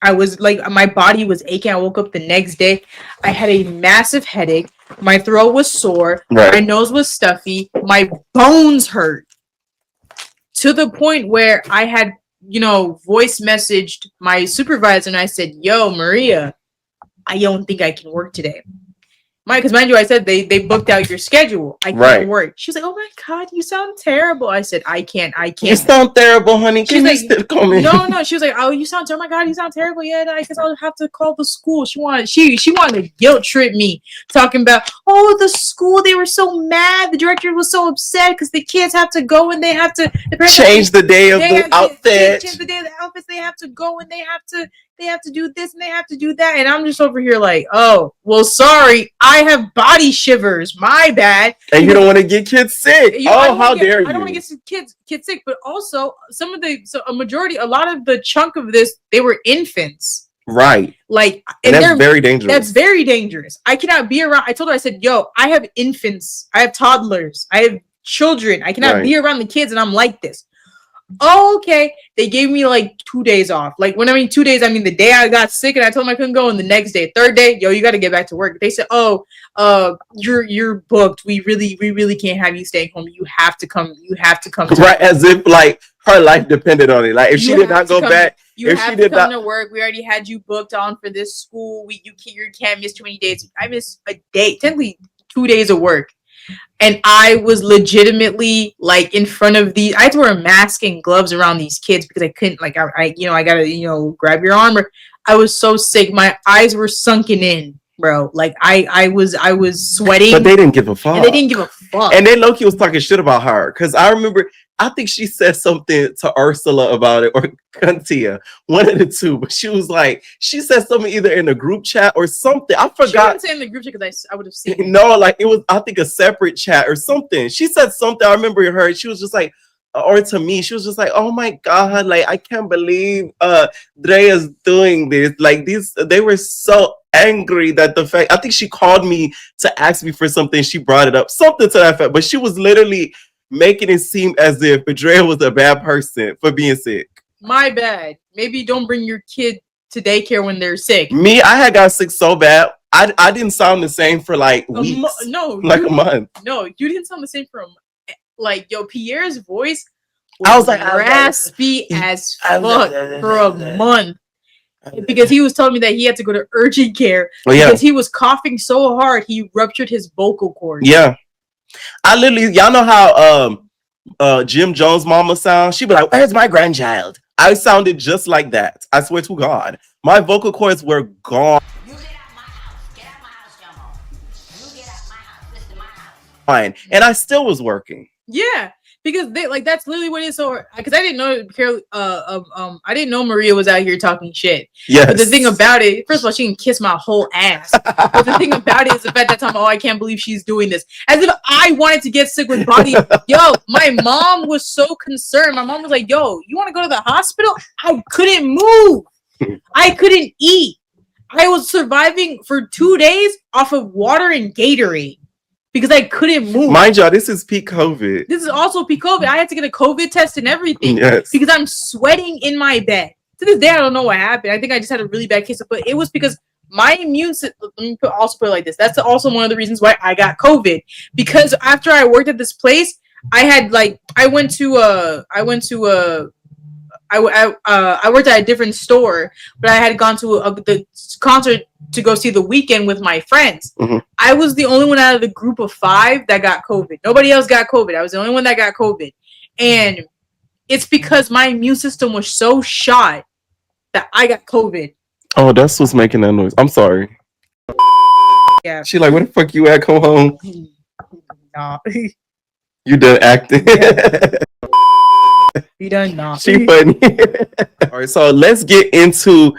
I was like, my body was aching. I woke up the next day. I had a massive headache. My throat was sore. Right. My nose was stuffy. My bones hurt. To the point where I had, voice messaged my supervisor and I said, "Yo, Maria, I don't think I can work today." Because mind you, I said they booked out your schedule. I can't work. She was like, "Oh my God, you sound terrible." I said, I can't. You sound terrible, honey. She's like, no. She was like, "Oh, you sound terrible. Oh my God, you sound terrible." Yeah, I guess I'll have to call the school. She wanted to guilt trip me, talking about, "Oh, the school, they were so mad. The director was so upset because the kids have to go and they have to change the day of the outfit. Change the day of the outfits. They have to go and they have to do this and they have to do that." And I'm just over here like, "Oh, well, sorry. I have body shivers. My bad." And you don't want to get kids sick. How dare you? I don't want to get kids sick, but also a lot of the chunk of this, they were infants. Right. Like, and that's very dangerous. That's very dangerous. I cannot be around. I told her, I said, "Yo, I have infants. I have toddlers. I have children. I cannot be around the kids and I'm like this." Oh, okay. They gave me like 2 days off. Like, when I mean 2 days, I mean the day I got sick and I told them I couldn't go, and the next day, third day, "Yo, you got to get back to work." They said, "Oh, you're booked. We really can't have you staying home. You have to come. Right, as if like her life depended on it. Like, if she did not go back, you have to come to work. We already had you booked on for this school. You can't miss too many days." I missed a day, technically 2 days of work. And I was legitimately like in front of these. I had to wear a mask and gloves around these kids because I couldn't, like, I gotta, grab your arm. I was so sick. My eyes were sunken in, bro. Like I was sweating. But they didn't give a fuck. And they didn't give a fuck. And then Loki was talking shit about her. Cause I remember, I think she said something to Ursula about it, or Kuntia, one of the two. But she was like, she said something either in the group chat or something. I forgot. She didn't say in the group chat because I would have seen it. No, like it was, I think, a separate chat or something. She said something. I remember her. She was just like, or to me, she was just like, "Oh my God, like I can't believe Drea's doing this." Like they were so angry that the fact, I think she called me to ask me for something. She brought it up, something to that effect. But she was literally making it seem as if Drea was a bad person for being sick. My bad. Maybe don't bring your kid to daycare when they're sick. Me, I had got sick so bad. I didn't sound the same for like weeks. A month. No, you didn't sound the same for like Pierre's voice I was like raspy as fuck for a month. Because he was telling me that he had to go to urgent care because he was coughing so hard he ruptured his vocal cords. Yeah. I literally, y'all know how Jim Jones' mama sounds? She'd be like, "Where's my grandchild?" I sounded just like that. I swear to God. My vocal cords were gone. You get out my house. Get out my house, Jumbo. You get out my house. This is my house. Fine. And I still was working. Yeah. Because they like that's literally what it is. So because I didn't know I didn't know Maria was out here talking shit. Yes. But the thing about it, first of all, she can kiss my whole ass. But the thing about it is the fact that time, I can't believe she's doing this. As if I wanted to get sick with body. Yo, my mom was so concerned. My mom was like, "Yo, you want to go to the hospital?" I couldn't move. I couldn't eat. I was surviving for 2 days off of water and Gatorade. Because I couldn't move. Mind y'all, this is peak COVID. This is also peak COVID. I had to get a COVID test and everything. Yes. Because I'm sweating in my bed. To this day, I don't know what happened. I think I just had a really bad case, but it was because my immune system. Let me also put it like this. That's also one of the reasons why I got COVID. Because after I worked at this place, I worked at a different store, but I had gone to the concert to go see The Weeknd with my friends. Mm-hmm. I was the only one out of the group of 5 that got COVID. Nobody else got COVID. I was the only one that got COVID. And it's because my immune system was so shot that I got COVID. Oh, that's what's making that noise. I'm sorry. Yeah. She like, where the fuck you at? Come home. Nah. You done acting. Yeah. You done not. She funny. All right, so let's get into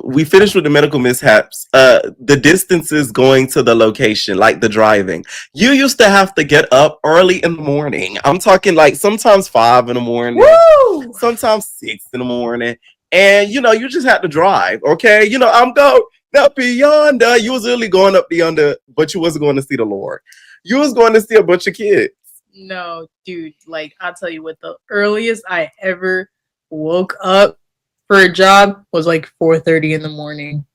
we finished with the medical mishaps. The distances going to the location, like the driving. You used to have to get up early in the morning. I'm talking like sometimes 5 in the morning. Woo! Sometimes 6 in the morning. And you just had to drive. Okay. I'm going up beyond. You was really going up beyond, but you wasn't going to see the Lord. You was going to see a bunch of kids. No, dude, like I'll tell you what, the earliest I ever woke up for a job was like 4:30 in the morning.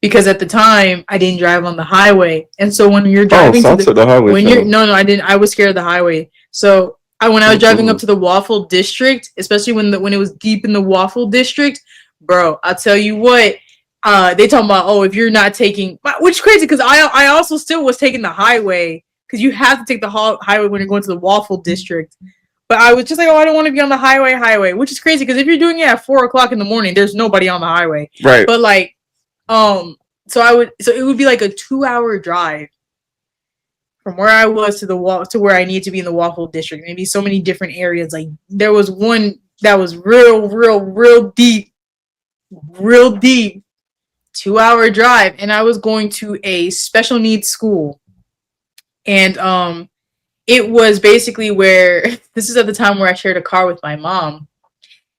Because at the time I didn't drive on the highway. And so when you're driving to the highway. I didn't. I was scared of the highway. So when I was driving up to the Waffle District, especially when it was deep in the Waffle District, bro, I'll tell you what, they talking about, if you're not taking, which is crazy because I also still was taking the highway. Because you have to take the highway when you're going to the Waffle District. But I was just like, I don't want to be on the highway, which is crazy. Because if you're doing it at 4 o'clock in the morning, there's nobody on the highway. Right. But like, so it would be like a 2-hour drive from where I was to where I need to be in the Waffle District. Maybe so many different areas. Like there was one that was real deep. 2-hour drive. And I was going to a special needs school. And it was basically where this is at the time where I shared a car with my mom,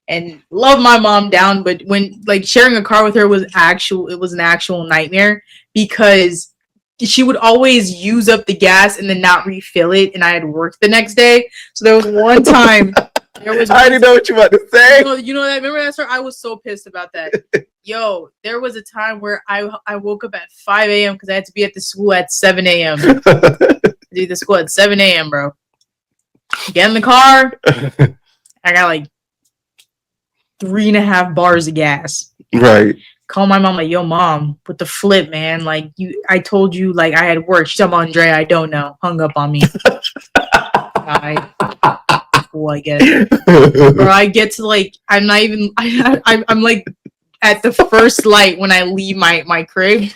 and love my mom down. But when like sharing a car with her was an actual nightmare because she would always use up the gas and then not refill it, and I had work the next day. So there was one time. I already know what you're about to say. You know that? Remember that story? I was so pissed about that. Yo, there was a time where I woke up at 5 a.m. because I had to be at the school at 7 a.m. Do the school at 7 a.m., bro. Get in the car. I got like 3.5 bars of gas. Right. Call my mom like, yo, mom, with the flip, man. Like I told you, like I had work. She's talking about Andre. I don't know. Hung up on me. Cool, I get it. Bro, I get to like, I'm not even. I'm like at the first light when I leave my crib.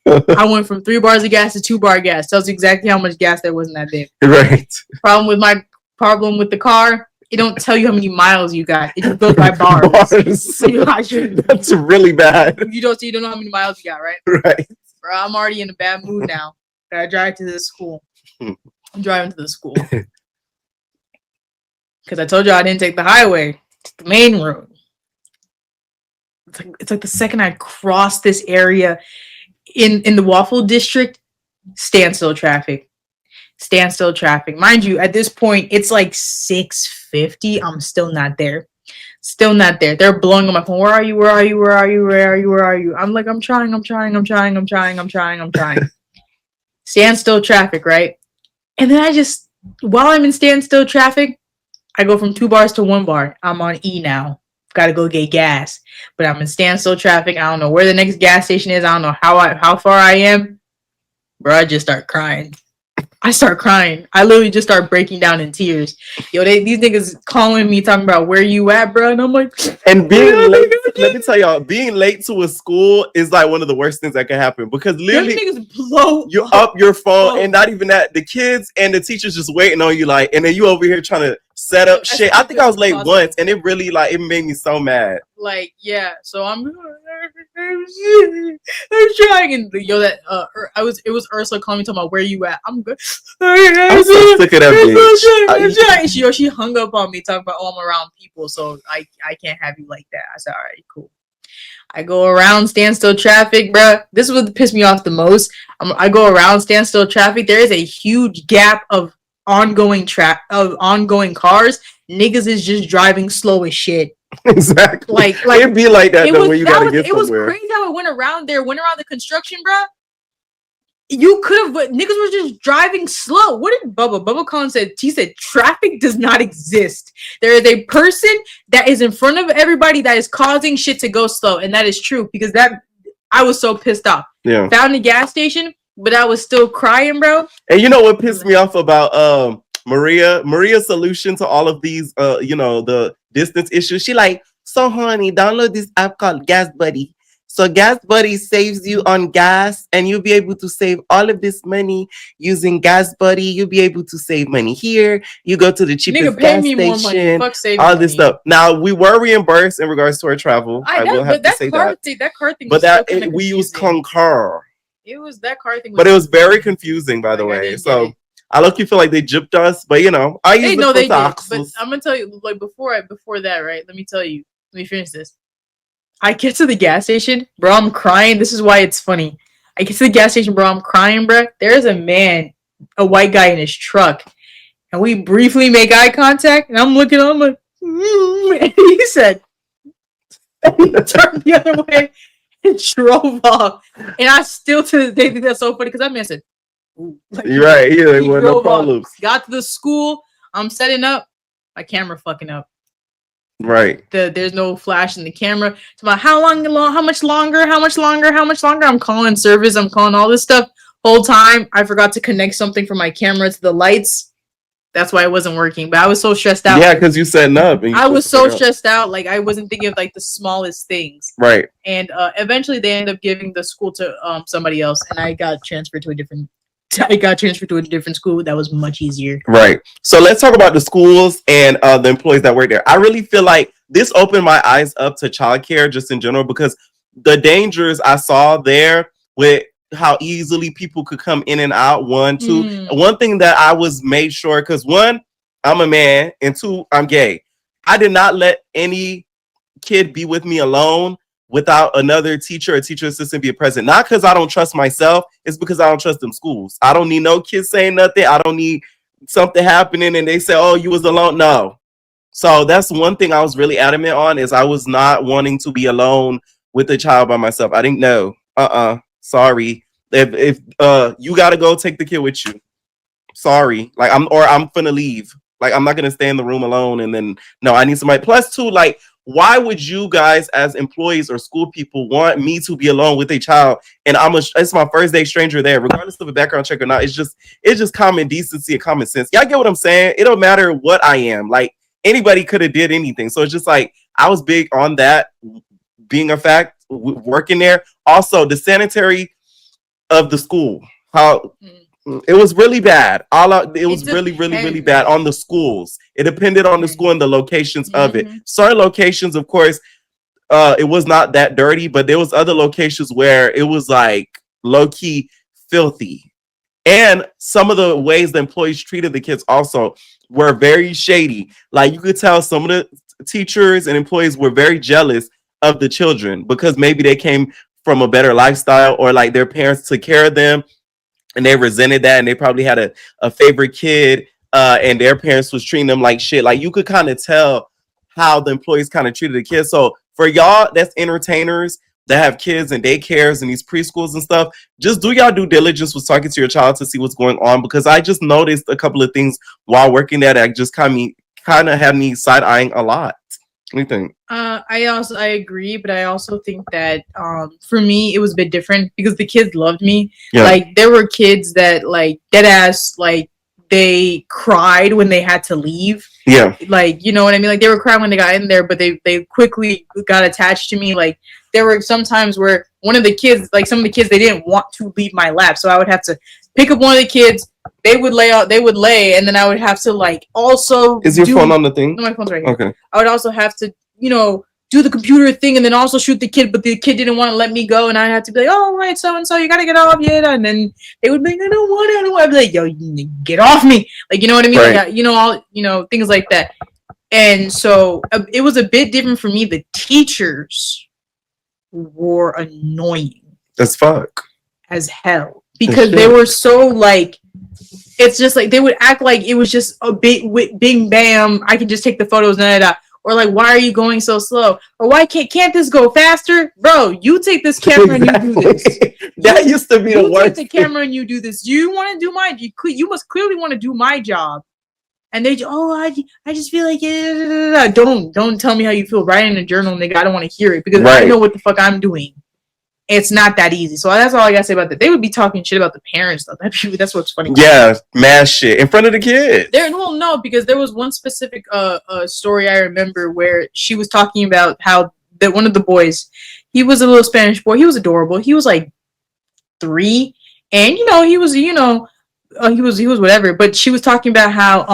I went from 3 bars of gas to 2 bar gas. Tells you exactly how much gas there was in that day. Right. Problem with the car, it don't tell you how many miles you got. It just goes by bars. So that's really bad. You don't know how many miles you got, right? Right. Bro, I'm already in a bad mood now. I drive to this school. I'm driving to the school. Because I told you I didn't take the highway. It's the main road. It's like the second I cross this area in the Waffle District, standstill traffic. Mind you, at this point, it's like 6:50. I'm still not there. Still not there. They're blowing on my phone. Where are you? Where are you? Where are you? Where are you? Where are you? I'm like, I'm trying. Standstill traffic, right? And then while I'm in standstill traffic, I go from 2 bars to 1 bar. I'm on E now. Gotta go get gas. But I'm in standstill traffic. I don't know where the next gas station is. I don't know how far I am. Bro, I just start crying. I literally just start breaking down in tears. Yo, these niggas calling me talking about where you at, bro. And I'm like, and being late, let me tell y'all, being late to a school is like one of the worst things that can happen because literally niggas blow you up your phone and not even that. The kids and the teachers just waiting on you, like, and then you over here trying to set up shit. I think I was late once, and it really like it made me so mad. Like, yeah, so I'm trying, and yo, that it was Ursula calling me talking about where you at. I'm good. I'm so sick of that bitch. She hung up on me talking about I'm around people, so I can't have you like that. I said, all right, cool. I go around standstill traffic, bruh. This is what pissed me off the most. I go around standstill traffic. There is a huge gap of ongoing cars. Niggas is just driving slow as shit. Exactly. Like it'd be like that though when you gotta get somewhere. It was crazy how it went around the construction, bruh. You could have, but niggas were just driving slow. What did Bubba Collins said? He said traffic does not exist. There is a person that is in front of everybody that is causing shit to go slow, and that is true because I was so pissed off. Yeah. Found a gas station, but I was still crying, bro. And you know what pissed me off about Maria's solution to all of these the distance issues? She like, so honey, download this app called Gas Buddy. So Gas Buddy saves you on gas, and you'll be able to save all of this money using Gas Buddy. You'll be able to save money here. You go to the cheapest gas station. All this stuff. Now we were reimbursed in regards to our travel. I will have to say that. That car thing. But we use Concur. It was that car thing. But it was very confusing, by the way. So I luckily feel like they gypped us, but I use the they did. But I'm gonna tell you, like before that, right? Let me tell you. Let me finish this. I get to the gas station, bro. I'm crying. This is why it's funny. I get to the gas station, bro. I'm crying, bro. There's a man, a white guy in his truck, and we briefly make eye contact, and I'm looking at him like, and he said, and he turned the other way and drove off. And I still to this day think that's so funny because that man said, like, you're right. Yeah, he no problems. Got to the school. I'm setting up. My camera fucking up. Right. There's no flash in the camera. It's about how much longer. I'm calling service. I'm calling all this stuff. Whole time I forgot to connect something from my camera to the lights. That's why it wasn't working. But I was so stressed out. Yeah, because you setting up. I was so stressed out. Like I wasn't thinking of like the smallest things. Right. And eventually they ended up giving the school to somebody else, and I got transferred to a different school that was much easier. Right. So let's talk about the schools and the employees that work there. I really feel like this opened my eyes up to childcare just in general because the dangers I saw there with how easily people could come in and out. One thing that I was made sure, because one, I'm a man, and two, I'm gay. I did not let any kid be with me alone without another teacher or teacher assistant be present. Not because I don't trust myself, it's because I don't trust them schools. I don't need no kids saying nothing. I don't need something happening and they say, oh, you was alone. No. So that's one thing I was really adamant on is I was not wanting to be alone with a child by myself. I didn't know. Sorry. If you gotta go take the kid with you. Sorry. Like I'm finna leave. Like I'm not gonna stay in the room alone and then no, I need somebody. Plus two, like why would you guys as employees or school people want me to be alone with a child and it's my first day stranger there, regardless of a background check or not? It's just common decency and common sense. Y'all get what I'm saying? It don't matter what I am. Like anybody could have did anything. So it's just like I was big on that being a fact working there. Also the sanitary of the school, how it was really bad. It was really bad on the schools. It depended on the school and the locations of it. Certain locations, of course, it was not that dirty, but there was other locations where it was like low-key filthy. And some of the ways the employees treated the kids also were very shady. Like you could tell some of the teachers and employees were very jealous of the children because maybe they came from a better lifestyle or like their parents took care of them. And they resented that, and they probably had a favorite kid, and their parents was treating them like shit. Like you could kind of tell how the employees kind of treated the kids. So for y'all that's entertainers that have kids in daycares and these preschools and stuff, just do y'all due diligence with talking to your child to see what's going on, because I just noticed a couple of things while working there that just kind of had me side-eyeing a lot. What do you think? I agree, but I also think that for me it was a bit different because the kids loved me. Yeah. Like there were kids that like dead ass like they cried when they had to leave. Yeah. Like, you know what I mean? Like they were crying when they got in there, but they quickly got attached to me. Like there were some times where one of the kids, like some of the kids, they didn't want to leave my lap, so I would have to pick up one of the kids. They would lay, and then I would have to like also. Is your phone on the thing? No, my phone's right here. Okay. I would also have to, you know, do the computer thing and then also shoot the kid, but the kid didn't want to let me go, and I had to be like, oh, right, so and so, you gotta get off, yeah, and then they would be like, I don't want. I'd be like, yo, you get off me, like, you know what I mean, right. Like, you know, all, you know, things like that. And so it was a bit different for me. The teachers were annoying as fuck, as hell, because they were so like, it's just like they would act like it was just a big bing bam, I can just take the photos, or like, why are you going so slow, or why can't this go faster, bro? You take this camera and you do this. That used to be the worst. Take the camera and you do this. You want to do you must clearly want to do my job. And they, I just feel like, don't tell me how you feel. Write in a journal, nigga. I don't want to hear it, because I know what the fuck I'm doing. It's not that easy. So that's all I gotta say about that. They would be talking shit about the parents, though. That's what's funny. Yeah, mad shit in front of the kids. Well, no, because there was one specific story I remember where she was talking about how that one of the boys, he was a little Spanish boy. He was adorable. He was like 3, and he was he was whatever. But she was talking about how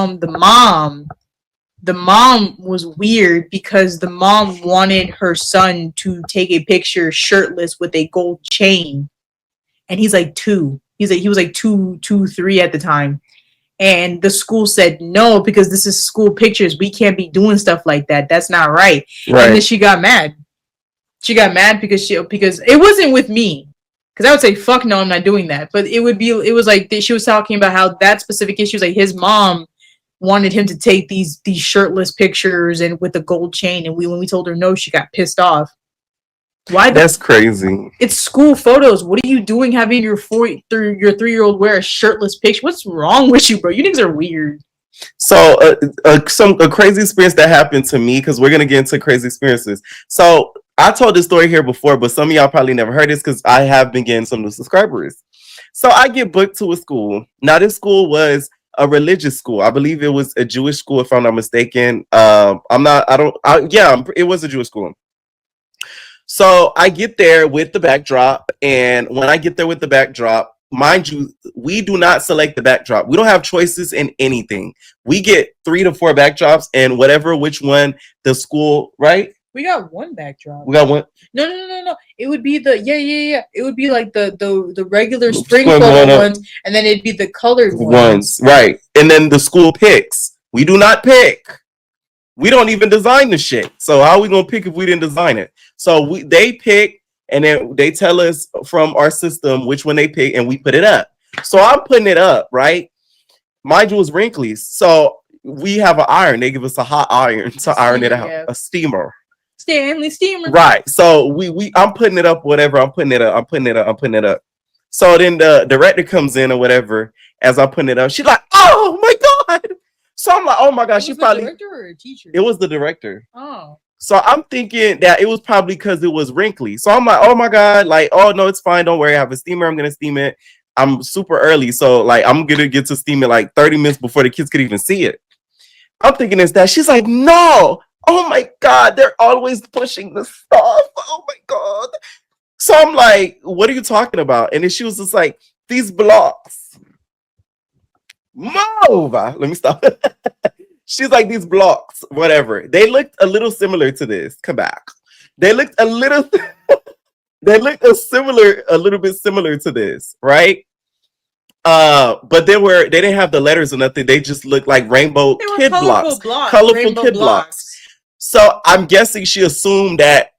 the mom was weird because the mom wanted her son to take a picture shirtless with a gold chain, and he's like 2. He was like 2, 3 at the time, and the school said no, because this is school pictures. We can't be doing stuff like that. That's not right. And then she got mad. She got mad because it wasn't with me. Because I would say, fuck no, I'm not doing that. But it was like she was talking about how that specific issue was like his mom wanted him to take these shirtless pictures and with a gold chain, and when we told her no, she got pissed off. Why? That's crazy. It's school photos. What are you doing having your 3-year-old wear a shirtless picture? What's wrong with you, bro? You niggas are weird. So a crazy experience that happened to me, because we're gonna get into crazy experiences. So I told this story here before, but some of y'all probably never heard this because I have been getting some new subscribers. So I get booked to a school. Now this school was a religious school. I believe it was a Jewish school, if I'm not mistaken. It was a Jewish school. So I get there with the backdrop, and when I get there with the backdrop, mind you, we do not select the backdrop. We don't have choices in anything. We get 3 to 4 backdrops, and which one the school, right? We got one backdrop. We got one. No. It would be the It would be like the regular spring photo ones, and then it'd be the colored ones. Right. And then the school picks. We do not pick. We don't even design the shit. So how are we gonna pick if we didn't design it? So they pick, and then they tell us from our system which one they pick, and we put it up. So I'm putting it up, right? Mind you, it was wrinkly. So we have an iron. They give us a hot iron to iron it out. A steamer. Stanley steamer. Right. So I'm putting it up, whatever. I'm putting it up. So then the director comes in or whatever. As I'm putting it up, she's like, oh my God. So I'm like, oh my God. She probably. Was the director or a teacher? It was the director. Oh. So I'm thinking that it was probably because it was wrinkly. So I'm like, oh my God. Like, oh no, it's fine. Don't worry. I have a steamer. I'm going to steam it. I'm super early. So like, I'm going to get to steam it like 30 minutes before the kids could even see it. I'm thinking it's that. She's like, no. Oh my God, they're always pushing the stuff. Oh my God. So I'm like, what are you talking about? And then she was just like, these blocks. Move. Let me stop. She's like, these blocks, whatever. They looked a little similar to this. Come back. They looked a little bit similar to this, right? But they didn't have the letters or nothing. They just looked like rainbow kid blocks. Colorful kid blocks. So I'm guessing she assumed that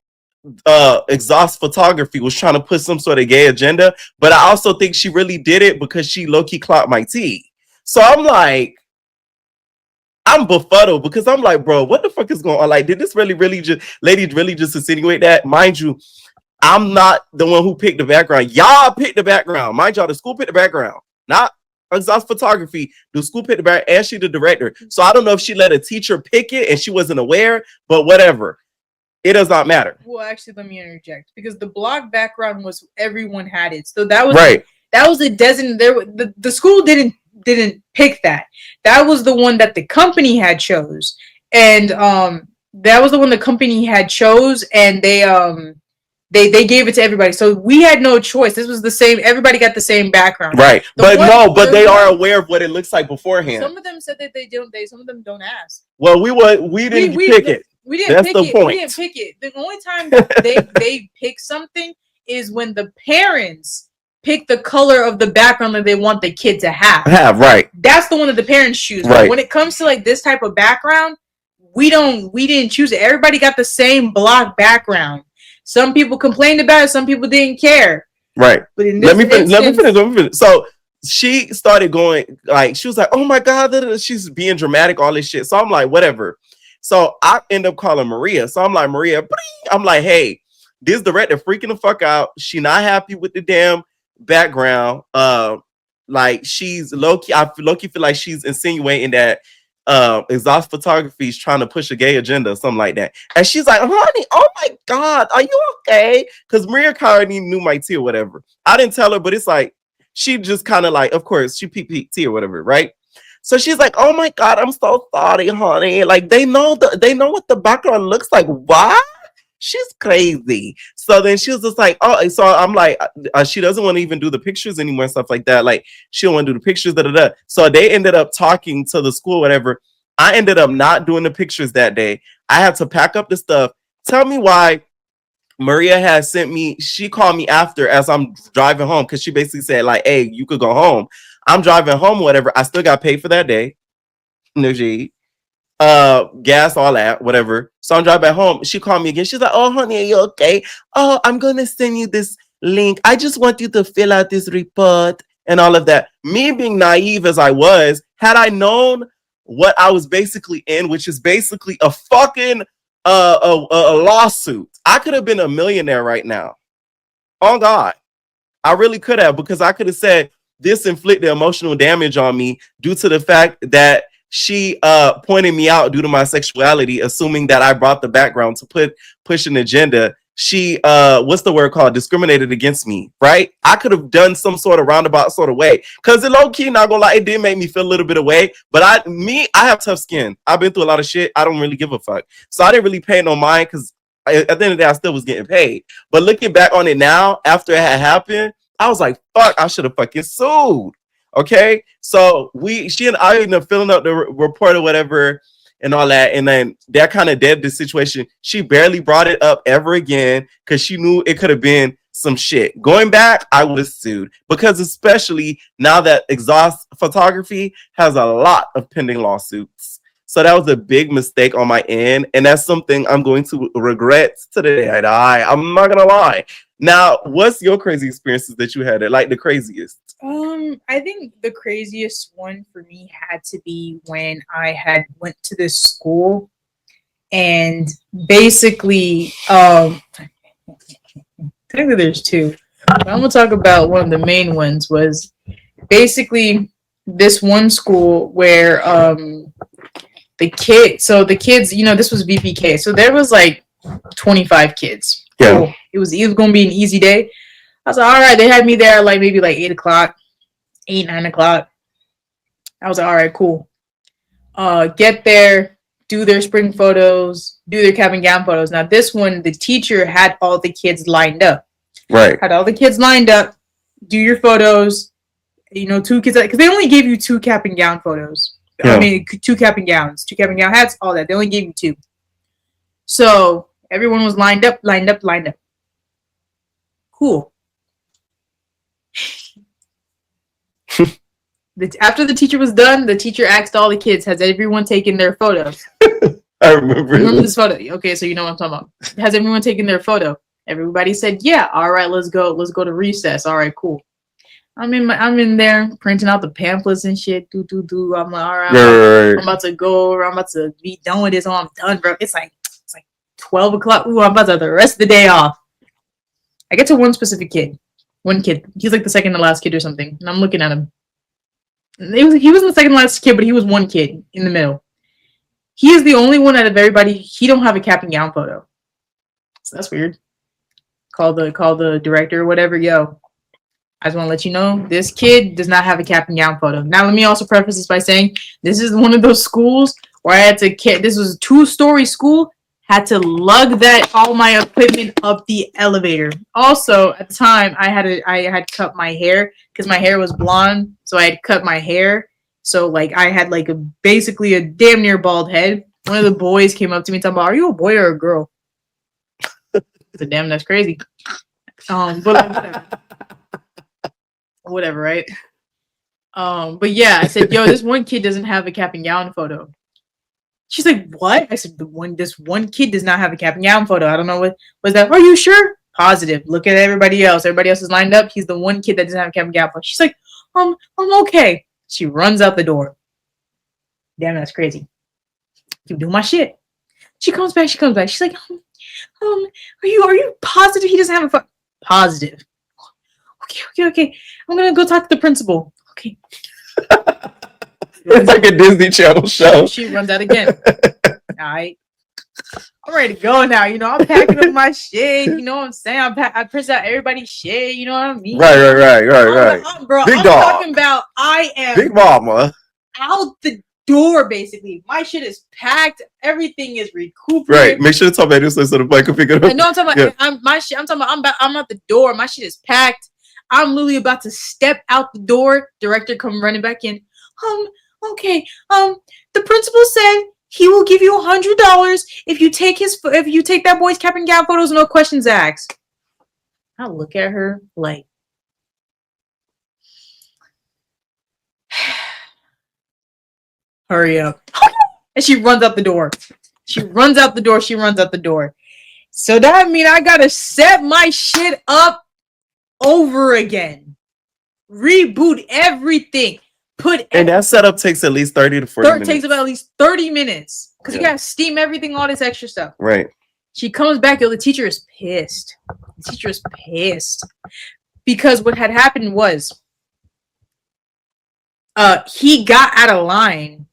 Exhaust Photography was trying to put some sort of gay agenda, but I also think she really did it because she low-key clocked my tea. So I'm like, I'm befuddled because I'm like, bro, what the fuck is going on? Like, did this really just lady really just insinuate that? Mind you, I'm not the one who picked the background. Y'all picked the background. Mind y'all, the school picked the background. Not Exhaust Photography. The school picked the background and she the director. So I don't know if she let a teacher pick it and she wasn't aware, but whatever. It does not matter. Well, actually, let me interject because the block background was everyone had it. So that was right. That was a designated. The school didn't pick that. That was the one that the company had chose, and that was the one the company had chose, and they gave it to everybody. So we had no choice. This was the same. Everybody got the same background. Right. But they are aware of what it looks like beforehand. Some of them said that they don't. Some of them don't ask. Well, we didn't pick it. We didn't That's pick the it. point. We didn't pick it. The only time that they pick something is when the parents pick the color of the background that they want the kid to have. Right. That's the one that the parents choose. Right. But when it comes to like this type of background, we didn't choose it. Everybody got the same block background. Some people complained about it. Some people didn't care. Right. But in let me finish. So she started going like she was like, oh my God, she's being dramatic, all this shit. So I'm like, whatever. So I end up calling Maria. So I'm like, Maria, I'm like, hey, this director freaking the fuck out. She not happy with the damn background. Like she's low-key, I low-key feel like she's insinuating that Exhaust Photography is trying to push a gay agenda or something like that. And she's like, honey, oh my God, are you okay? Because Maria already knew my tea or whatever. I didn't tell her, but it's like, she just kind of like, of course, she peeped tea or whatever, right? So she's like, oh my God, I'm so sorry, honey. Like they know what the background looks like. What? She's crazy. So then she was just like, oh, so I'm like, she doesn't want to even do the pictures anymore and stuff like that. Like she don't want to do the pictures, So they ended up talking to the school, whatever. I ended up not doing the pictures that day. I had to pack up the stuff. Tell me why Maria has sent me, she called me after as I'm driving home because she basically said like, hey, you could go home. I'm driving home, whatever. I still got paid for that day. No G. Gas, all that, whatever. So I'm driving back home. She called me again. She's like, oh, honey, are you okay? Oh, I'm going to send you this link. I just want you to fill out this report and all of that. Me being naive as I was, had I known what I was basically in, which is basically a fucking a lawsuit, I could have been a millionaire right now. Oh, God. I really could have, because I could have said this inflicted emotional damage on me due to the fact that she pointed me out due to my sexuality, assuming that I brought the background to push an agenda. She what's the word called? Discriminated against me, right? I could have done some sort of roundabout sort of way. Cause it low key, not gonna lie, it did make me feel a little bit away. But I have tough skin. I've been through a lot of shit. I don't really give a fuck. So I didn't really pay no mind because at the end of the day, I still was getting paid. But looking back on it now, after it had happened, I was like, fuck, I should have fucking sued. Okay, so she and I ended up filling up the report or whatever and all that, and then that kind of dead the situation. She barely brought it up ever again because she knew it could have been some shit. Going back, I would have sued, because especially now that Exhaust Photography has a lot of pending lawsuits. So that was a big mistake on my end, and that's something I'm going to regret to the day I die. I'm not gonna lie. Now, what's your crazy experiences that you had? Like the craziest? I think the craziest one for me had to be when I had went to this school, and basically, technically there's two. But I'm gonna talk about one of the main ones. Was basically this one school where the kids, you know, this was VPK, so there was like 25 kids. Yeah. So it was either gonna be an easy day. I was like, all right, they had me there like maybe like 8 o'clock, 9 o'clock. I was like, all right, cool. Get there, do their spring photos, do their cap and gown photos. Now this one, the teacher had all the kids lined up. Right. Had all the kids lined up, do your photos, you know, 2 kids, because they only gave you 2 cap and gown photos. Yeah. I mean, 2 cap and gowns, 2 cap and gown hats, all that. They only gave you 2. So everyone was lined up. Cool. After the teacher was done, the teacher asked all the kids, has everyone taken their photos? I remember this photo. Okay, so you know what I'm talking about. Has everyone taken their photo? Everybody said, yeah. All right, let's go to recess. All right, cool. I'm in there printing out the pamphlets and shit. Do. I'm like, all right, I'm about to go. I'm about to be done with this. Oh, I'm done, bro. It's like 12 o'clock. Ooh, I'm about to have the rest of the day off. I get to one specific kid. One kid. He's like the second to last kid or something. And I'm looking at him. He was the second to last kid, but he was one kid in the middle. He is the only one out of everybody. He don't have a cap and gown photo. So that's weird. Call the director or whatever. Yo, I just want to let you know this kid does not have a cap and gown photo. Now, let me also preface this by saying this is one of those schools where I had to. This was a 2-story school. Had to lug all my equipment up the elevator. Also, at the time, I had cut my hair because my hair was blonde, so I had cut my hair. So like I had like basically a damn near bald head. One of the boys came up to me talking about, "Are you a boy or a girl?" I said, "Damn, that's crazy." But like, whatever, right? But yeah, I said, "Yo, this one kid doesn't have a cap and gown photo." She's like, "What?" I said, this one kid does not have a cap and gown photo. I don't know what was that. Are you sure? Positive. Look at everybody else. Everybody else is lined up. He's the one kid that doesn't have a cap and gown photo. She's like, I'm okay. She runs out the door. Damn, that's crazy. Keep doing my shit. She comes back. She's like, are you positive he doesn't have a photo? Positive. Okay. I'm gonna go talk to the principal. Okay. It's like a Disney Channel show. She runs out again. All right. I'm ready to go now. I'm packing up my shit. You know what I'm saying? I print out everybody's shit. You know what I mean? Right. Bro, Big I'm dog. talking about I am Big mama. out the door, basically. My shit is packed. Everything is recuperated. Right. Make sure to talk about this so the mic can pick it up. No, I'm talking about I'm at the door. My shit is packed. I'm literally about to step out the door. Director come running back in. Okay. The principal said he will give you $100 if you take that boy's cap and gown photos, no questions asked. I look at her like, hurry up. And she runs out the door. So that means I gotta set my shit up over again. Reboot everything. And that setup takes at least 30 to 40 minutes. It takes about at least 30 minutes. Because you gotta steam everything, all this extra stuff. Right. She comes back, the teacher is pissed. Because what had happened was he got out of line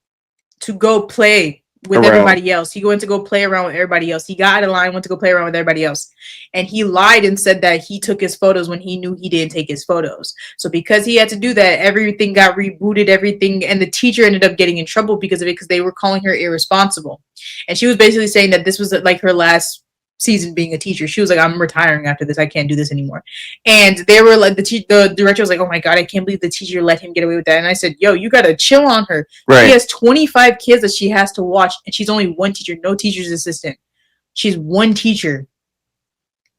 to go play with everybody else. He went to go play around with everybody else. He got out of line, went to go play around with everybody else. And he lied and said that he took his photos when he knew he didn't take his photos. So because he had to do that, everything got rebooted, and the teacher ended up getting in trouble because of it, because they were calling her irresponsible. And she was basically saying that this was like her last season being a teacher. She was like, I'm retiring after this. I can't do this anymore. And they were like, the director was like, oh my God, I can't believe the teacher let him get away with that. And I said, yo, you gotta chill on her. Right. She has 25 kids that she has to watch, and she's only one teacher, no teacher's assistant. She's one teacher,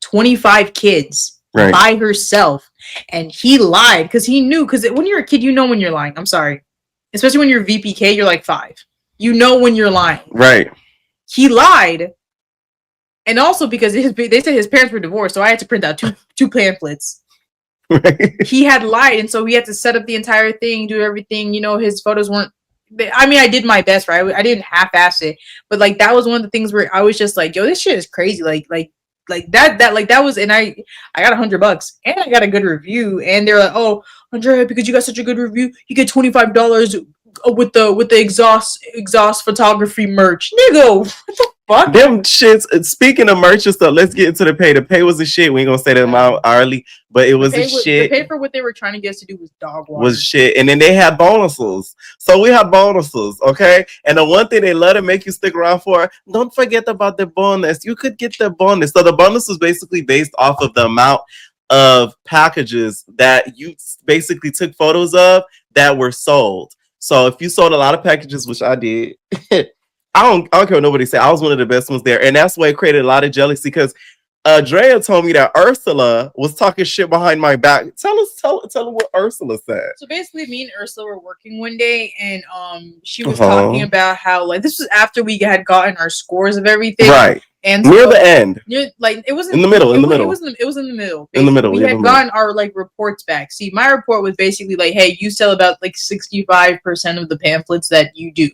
25 kids by herself. And he lied because he knew, because when you're a kid, you know when you're lying. I'm sorry. Especially when you're VPK, you're like 5. You know when you're lying. Right. He lied. And also because they said his parents were divorced, so I had to print out two pamphlets. Right. He had lied, and so we had to set up the entire thing, do everything. His photos weren't. I mean, I did my best, right? I didn't half-ass it, but like that was one of the things where I was just like, "Yo, this shit is crazy!" Like that was, and I got $100, and I got a good review, and they're like, "Oh, Andrea, because you got such a good review, you get $25 with the exhaust photography merch." Nigga, what the fuck? Them shits. Speaking of merch and stuff, let's get into the pay. The pay was the shit. We ain't gonna say that amount hourly, but it was the shit. The pay for what they were trying to get us to do was dog water. Was shit, and then they had bonuses. So we have bonuses, okay? And the one thing they let it make you stick around for, don't forget about the bonus. You could get the bonus. So the bonus was basically based off of the amount of packages that you basically took photos of that were sold. So if you sold a lot of packages, which I did, I don't care what nobody said. I was one of the best ones there. And that's why it created a lot of jealousy, because Drea told me that Ursula was talking shit behind my back. Tell her what Ursula said. So basically, me and Ursula were working one day, and she was talking about how, like, this was after we had gotten our scores of everything. Right. near the end. Like it wasn't in the middle. It was in the middle. In the middle. We had gotten our like reports back. See, my report was basically like, hey, you sell about like 65% of the pamphlets that you do.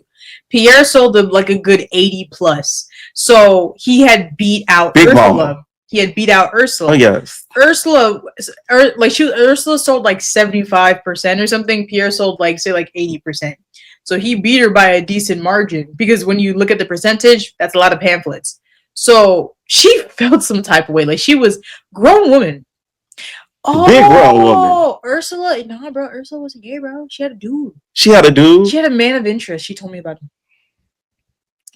Pierre sold like a good 80 plus. So he had beat out Big Ursula. Mama. He had beat out Ursula. Oh yes. Ursula sold like 75% or something. Pierre sold like say like 80%. So he beat her by a decent margin because when you look at the percentage, that's a lot of pamphlets. So she felt some type of way. Like she was grown woman. Oh, big grown woman. Ursula, nah, bro. Ursula wasn't gay, bro. She had a dude. She had a man of interest. She told me about him.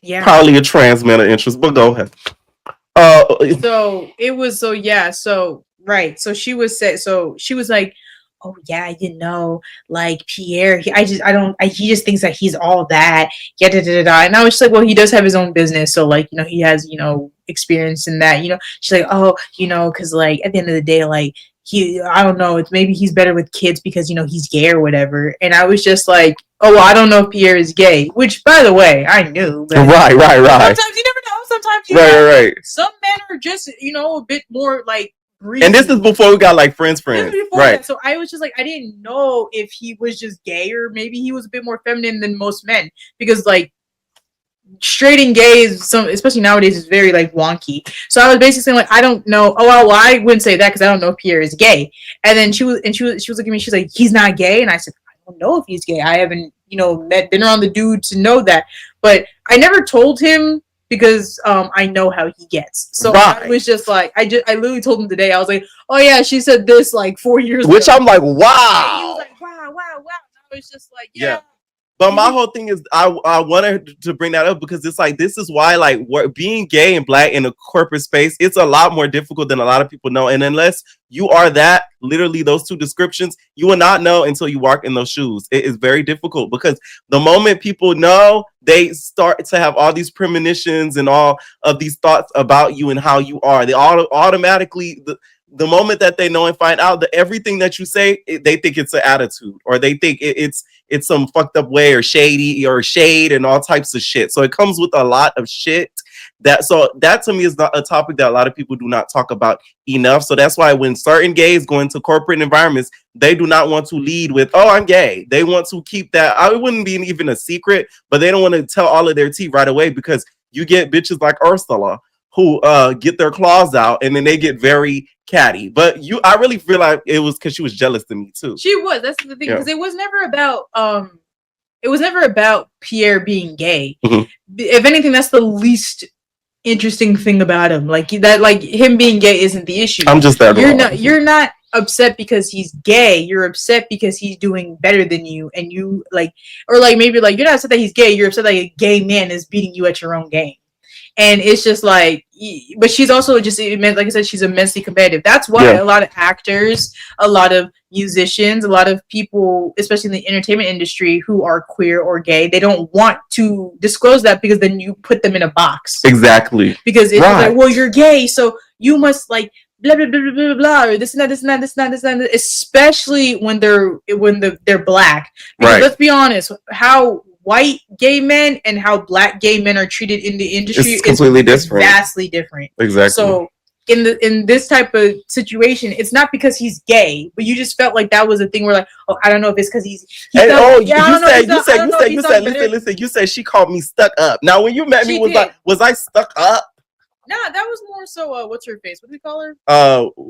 Yeah. Probably a trans man of interest, but go ahead. So it was right. So she was like, oh yeah, like Pierre, he just thinks that he's all that. Yeah, And I was just like, well, he does have his own business, so like, he has, experience in that. She's like, oh, because like at the end of the day, like I don't know, it's maybe he's better with kids because he's gay or whatever. And I was just like, oh, well, I don't know if Pierre is gay, which by the way, I knew. But right. Sometimes you never know. Sometimes right. Some men are just a bit more like. Breezy. And this is before we got like friends. Right. That. So I was just like, I didn't know if he was just gay or maybe he was a bit more feminine than most men because like straight and gay is especially nowadays is very like wonky. So I was basically saying like, I don't know. Oh well, I wouldn't say that because I don't know if Pierre is gay. And then she was looking at me. She's like, he's not gay, and I said, I don't know if he's gay. I haven't been around the dude to know that, but I never told him. Because I know how he gets. So right. I was just like, I literally told him today, I was like, oh yeah, she said this like 4 years ago. Which I'm like, wow. And he was like, wow. I was just like, yeah. But my whole thing is, I wanted to bring that up because it's like, this is why like being gay and black in a corporate space, it's a lot more difficult than a lot of people know. And unless you are that, literally those two descriptions, you will not know until you walk in those shoes. It is very difficult because the moment people know, they start to have all these premonitions and all of these thoughts about you and how you are. They automatically, the moment that they know and find out that everything that you say, they think it's an attitude, or they think it's some fucked up way, or shady, or shade, and all types of shit. So it comes with a lot of shit. That to me is not a topic that a lot of people do not talk about enough. So that's why when certain gays go into corporate environments, they do not want to lead with, oh, I'm gay. They want to keep that. I wouldn't be even a secret, but they don't want to tell all of their tea right away because you get bitches like Ursula who get their claws out and then they get very catty. But I really feel like it was because she was jealous of me too. She was. That's the thing, because it was never about Pierre being gay. Mm-hmm. If anything, that's the least interesting thing about him. Like that, like him being gay isn't the issue. I'm just that. You're not upset because he's gay. You're upset because he's doing better than you, and you like, or like maybe like you're not upset that he's gay. You're upset that a gay man is beating you at your own game. And it's just like, but she's also just, like I said, she's immensely competitive. That's why a lot of actors, a lot of musicians, a lot of people, especially in the entertainment industry, who are queer or gay, they don't want to disclose that because then you put them in a box. Exactly. Because it's like, well, you're gay, so you must like blah blah blah blah blah blah, or this and that, this and that, this and that, this and that. Especially when they're black. Because let's be honest, how white gay men and how black gay men are treated in the industry is completely different, vastly different. Exactly. So in this type of situation, it's not because he's gay, but you just felt like that was a thing where like, oh, I don't know if it's because you said she called me stuck up. Now when you met me, was I stuck up? Nah, that was more so. What's her face? What do we call her?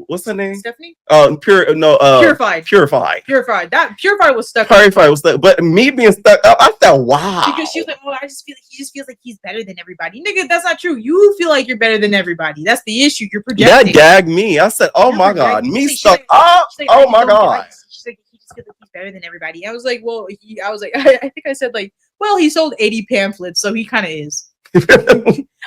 What's her name? Stephanie. Purified. That Purified was stuck. Purified was stuck. But me being stuck up, I thought, wow. Because she was like, oh, I just feel like he just feels like he's better than everybody. Nigga, that's not true. You feel like you're better than everybody. That's the issue. You're projecting. That gagged me. I said, oh my god, me stuck up. Oh my god. She's like, he just feels like he's better than everybody. I was like, well, I think I said like, well, he sold 80 pamphlets, so he kind of is.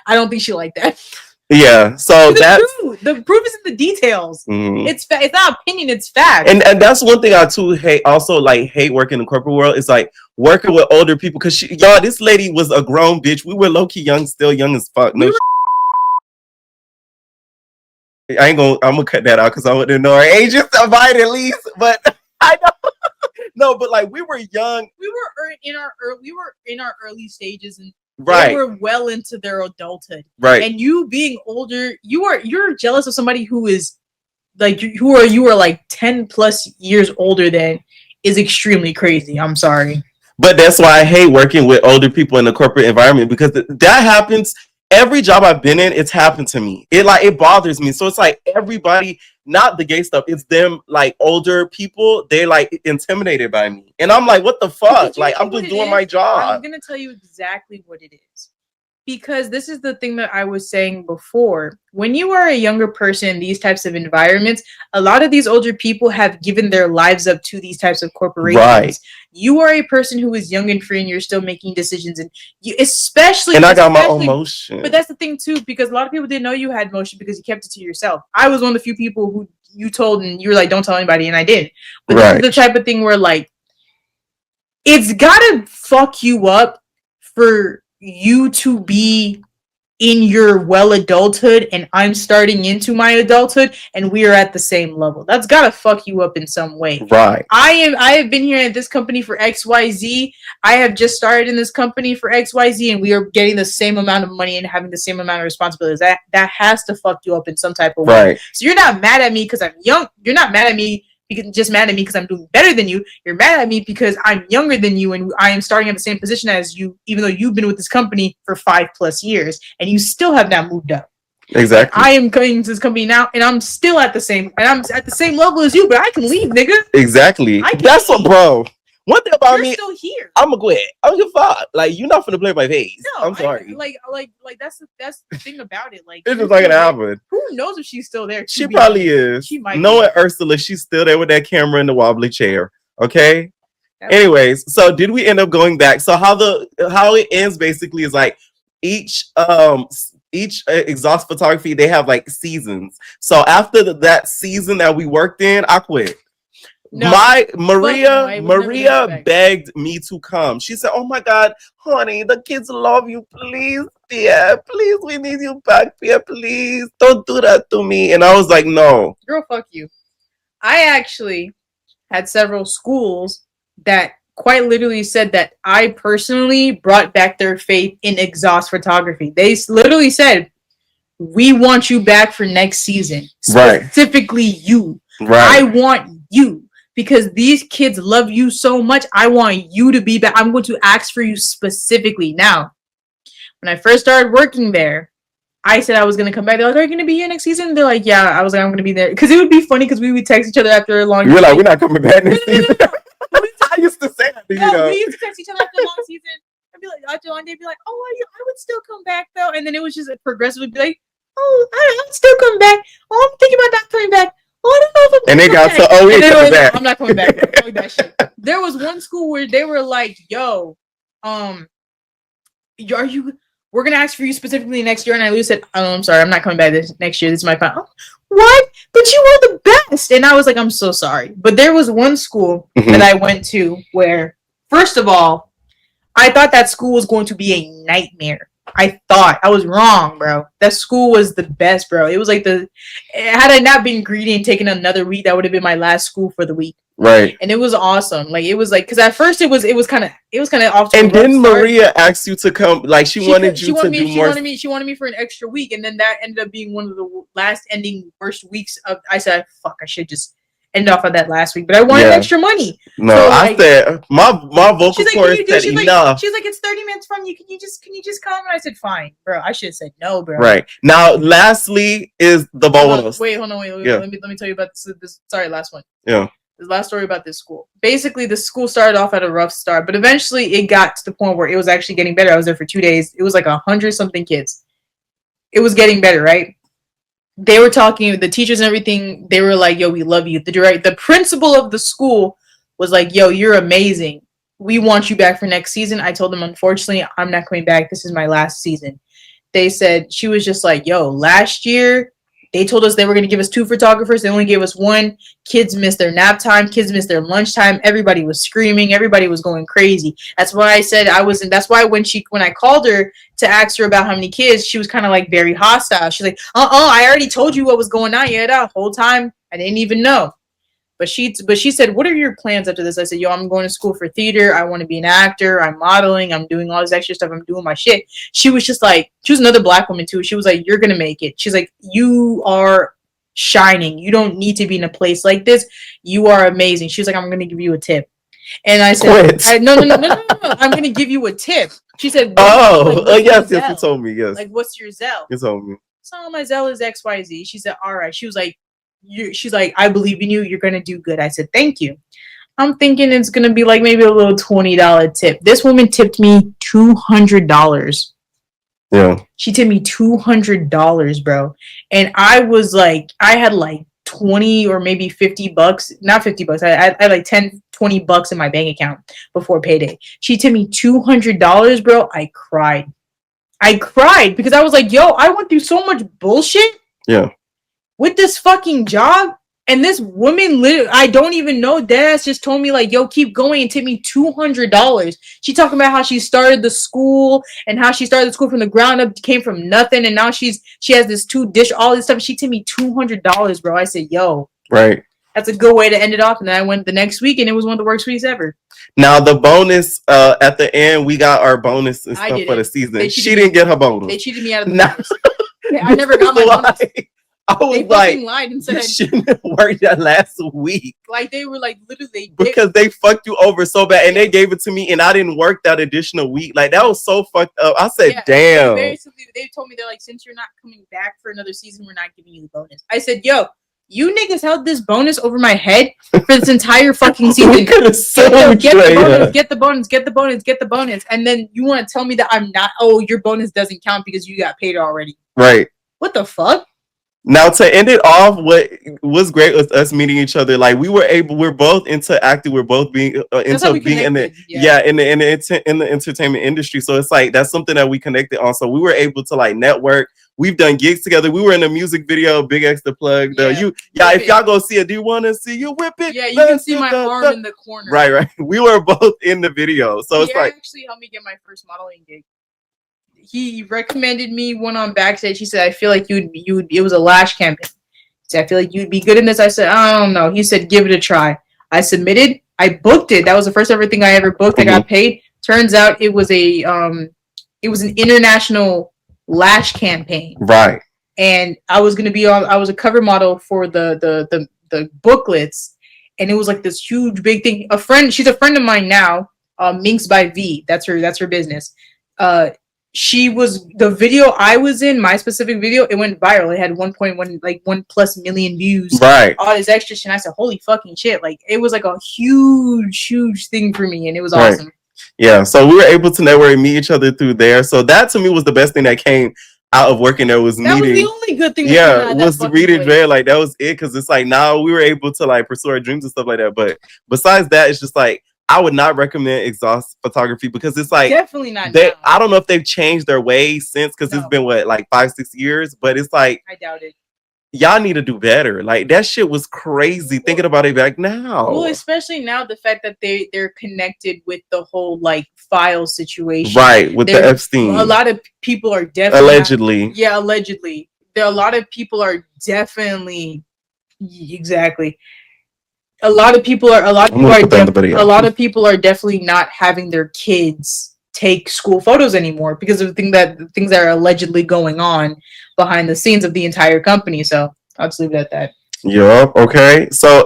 I don't think she liked that. Yeah, so the proof is in the details. Mm-hmm. It's not opinion, it's fact. And that's one thing I too hate. Also, like hate working in the corporate world. It's like working with older people because this lady was a grown bitch. We were low key young, still young as fuck. No, I'm gonna cut that out because I wouldn't know our ages about at least. But I know. No, but like we were young. We were in our early stages and. Right. They were well into their adulthood. Right. And you being older, you're jealous of somebody who is like you are like 10 plus years older than is extremely crazy. I'm sorry. But that's why I hate working with older people in the corporate environment, because that happens. Every job I've been in, it's happened to me. It bothers me. So it's like everybody, not the gay stuff, it's them like older people, they're like intimidated by me. And I'm like, what the fuck? Like, I'm just doing my job. I'm gonna tell you exactly what it is. Because this is the thing that I was saying before. When you are a younger person in these types of environments, a lot of these older people have given their lives up to these types of corporations. Right. You are a person who is young and free, and you're still making decisions, and you especially. And I got my own motion. But that's the thing too, because a lot of people didn't know you had motion because you kept it to yourself. I was one of the few people who you told, and you were like, "Don't tell anybody," and I did. But this is the type of thing where like, it's gotta fuck you up for you to be in your well adulthood and I'm starting into my adulthood and we are at the same level. That's gotta fuck you up in some way. Right. I have been here at this company for XYZ. I have just started in this company for XYZ and we are getting the same amount of money and having the same amount of responsibilities. That has to fuck you up in some type of way. Right. So you're not mad at me because I'm young. You're not mad at me just mad at me because I'm doing better than you. You're mad at me because I'm younger than you and I am starting at the same position as you, even though you've been with this company for 5+ years and you still have not moved up. Exactly. I am coming to this company now and I'm still at the same level as you, but I can leave, nigga. Exactly. That's what, bro. One thing about me, still here. I'm gonna quit. I'm gonna fuck. Like, you're not gonna play my face. No, I'm sorry. Like that's the thing about it. Like, it's just not gonna happen. Who knows if she's still there? She probably is. She might. Knowing Ursula, she's still there with that camera in the wobbly chair. Okay. Anyways, so did we end up going back? So how it ends basically is like each exhaust photography, they have like seasons. So after that season that we worked in, I quit. No, Maria begged me to come. She said, "Oh my God, honey, the kids love you. Please, dear, please, we need you back here. Please, don't do that to me." And I was like, "No, girl, fuck you." I actually had several schools that quite literally said that I personally brought back their faith in exhaust photography. They literally said, "We want you back for next season, specifically you. I want you." Because these kids love you so much, I want you to be back. I'm going to ask for you specifically. Now, when I first started working there, I said I was going to come back. They're like, "Are you going to be here next season?" They're like, "Yeah." I was like, "I'm going to be there." Because it would be funny because we would text each other after a long season. You're like, "We're not coming back next season." I used to say that to you, though. We used to text each other after a long season. I'd be like, one day, be like, "Oh, I would still come back, though." And then it was just progressively be like, "Oh, I'd still come back. Oh, I'm thinking about not coming back. Oh, I don't know if I'm and they got so, "Oh, we're coming back." I'm not coming back. Bro. That shit. There was one school where they were like, "Yo, we're gonna ask for you specifically next year," and I said, "Oh, I'm sorry, I'm not coming back this next year. This is my final." What? But you were the best, and I was like, "I'm so sorry." But there was one school that I went to where, first of all, I thought that school was going to be a nightmare. I was wrong, bro. That school was the best, bro. It was like had I not been greedy and taken another week, that would have been my last school for the week. Right. And it was awesome. Like, it was like, because at first it was kind of off. And then Maria asked you to come, like she wanted you to do more. She wanted me for an extra week, and then that ended up being one of the last worst weeks of. I said, "Fuck, I should just end off of that last week," but I wanted extra money. No, so, I said my vocal cord said enough. She's like, "It's 30 minutes from you. Can you just come?" And I said, "Fine, bro." I should have said no, bro. Right. Now, lastly is the bonus. Hold on. Let me tell you about this. Sorry, last one. Yeah. The last story about this school. Basically, the school started off at a rough start, but eventually it got to the point where it was actually getting better. I was there for 2 days. It was like 100-something kids. It was getting better, right? They were talking, the teachers and everything, they were like, "Yo, we love you." The principal of the school was like, "Yo, you're amazing. We want you back for next season." I told them, "Unfortunately, I'm not coming back. This is my last season." They said, she was just like, "Yo, last year, they told us they were going to give us 2 photographers. They only gave us 1. Kids missed their nap time. Kids missed their lunchtime. Everybody was screaming. Everybody was going crazy." That's why I said that's why when I called her to ask her about how many kids, she was kind of like very hostile. She's like, I already told you what was going on. Yeah, that whole time I didn't even know. But she said, "What are your plans after this?" I said, "Yo, I'm going to school for theater. I want to be an actor. I'm modeling. I'm doing all this extra stuff. I'm doing my shit." She was just like, she was another black woman too. She was like, "You're gonna make it." She's like, "You are shining. You don't need to be in a place like this. You are amazing." She was like, "I'm gonna give you a tip." And I said, no. I'm gonna give you a tip. She said, yes, you told me. Yes. Like, what's your Zelle? You told me. So my Zelle is XYZ. She said, all right. She was like, she's like, "I believe in you. You're gonna do good." I said, "Thank you." I'm thinking it's gonna be like maybe a little $20 tip. This woman tipped me $200. Yeah. She tipped me $200, bro. And I was like, I had like 20 or maybe $50, not $50. I had like 10, $20 in my bank account before payday. She tipped me $200, bro. I cried because I was like, yo, I went through so much bullshit. Yeah. With this fucking job, and this woman, literally, I don't even know, deadass just told me like, "Yo, keep going," and tip me $200. She talking about how she started the school and how she started the school from the ground up, came from nothing, and now she has this 2 dish, all this stuff. She tipped me $200, bro. I said, "Yo, right, that's a good way to end it off." And then I went the next week, and it was one of the worst weeks ever. Now the bonus at the end, we got our bonus and stuff for the season. She didn't get her bonus. They cheated me out of the bonus. I never got my bonus. I was like, lied and said, "You shouldn't have worked that last week." Like, they were like, literally, because they fucked you over so bad, and they gave it to me, and I didn't work that additional week. Like, that was so fucked up. I said, "Damn." Basically, they told me, they're like, "Since you're not coming back for another season, we're not giving you the bonus." I said, "Yo, you niggas held this bonus over my head for this entire fucking season. Get the bonus. And then you want to tell me that I'm not, oh, your bonus doesn't count because you got paid already." Right. What the fuck? Now, to end it off, what was great was us meeting each other. Like, we're both into acting. We're both being into being in the in the entertainment industry. So it's like that's something that we connected on. So we were able to like network. We've done gigs together. We were in a music video, Big X the Plug. If y'all go see it, do you want to see you whip it? Yeah, you can see my arm in the corner. Right. We were both in the video. So it's like, actually helped me get my first modeling gig. He recommended me one on Backstage. He said, "I feel like you'd it was a lash campaign. He said, "I feel like you'd be good in this." I said, "I don't know." He said, "Give it a try." I submitted. I booked it. That was the first ever thing I ever booked. I got paid. Turns out it was an international lash campaign. Right. And I was a cover model for the booklets, and it was like this huge big thing. She's a friend of mine now, Minx by V. That's her business. She was the video I was in, my specific video, it went viral. It had 1+ million views. Right. All this extra shit. And I said, "Holy fucking shit." Like, it was like a huge thing for me, and it was awesome. Yeah. So we were able to network and meet each other through there. So that to me was the best thing that came out of working there was meeting. That was the only good thing. Yeah, was reading Dre. Like, that was it. Cause it's like now we were able to like pursue our dreams and stuff like that. But besides that, it's just like, I would not recommend Exhaust Photography because it's like definitely not. I don't know if they've changed their ways since because it's been like 5-6 years, but it's like I doubt it. Y'all need to do better. Like, that shit was crazy. Thinking about it back now. Well, especially now the fact that they're connected with the whole like file situation, right? With the Epstein, a lot of people are definitely allegedly. Allegedly. A lot of people are definitely exactly. A lot of people are definitely not having their kids take school photos anymore because of things that are allegedly going on behind the scenes of the entire company. So I'll just leave it at that. Yep. Okay. So,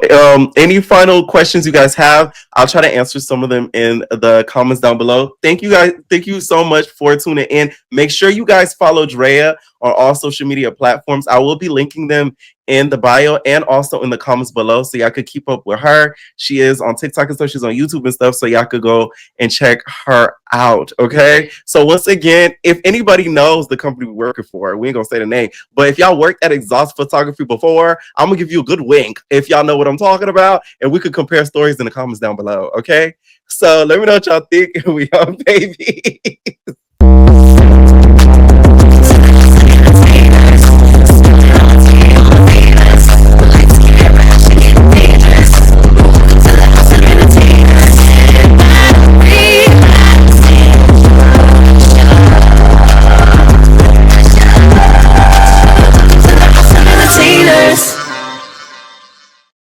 any final questions you guys have? I'll try to answer some of them in the comments down below. Thank you guys. Thank you so much for tuning in. Make sure you guys follow Drea on all social media platforms. I will be linking them in the bio and also in the comments below, so y'all could keep up with her. She is on TikTok and stuff. She's on YouTube and stuff, so y'all could go and check her out. Okay. So once again, if anybody knows the company we're working for, we ain't gonna say the name, but if y'all worked at Exhaust Photography before, I'm gonna give you a good wink if y'all know what I'm talking about, and we could compare stories in the comments down below. Okay. So let me know what y'all think. We on, baby.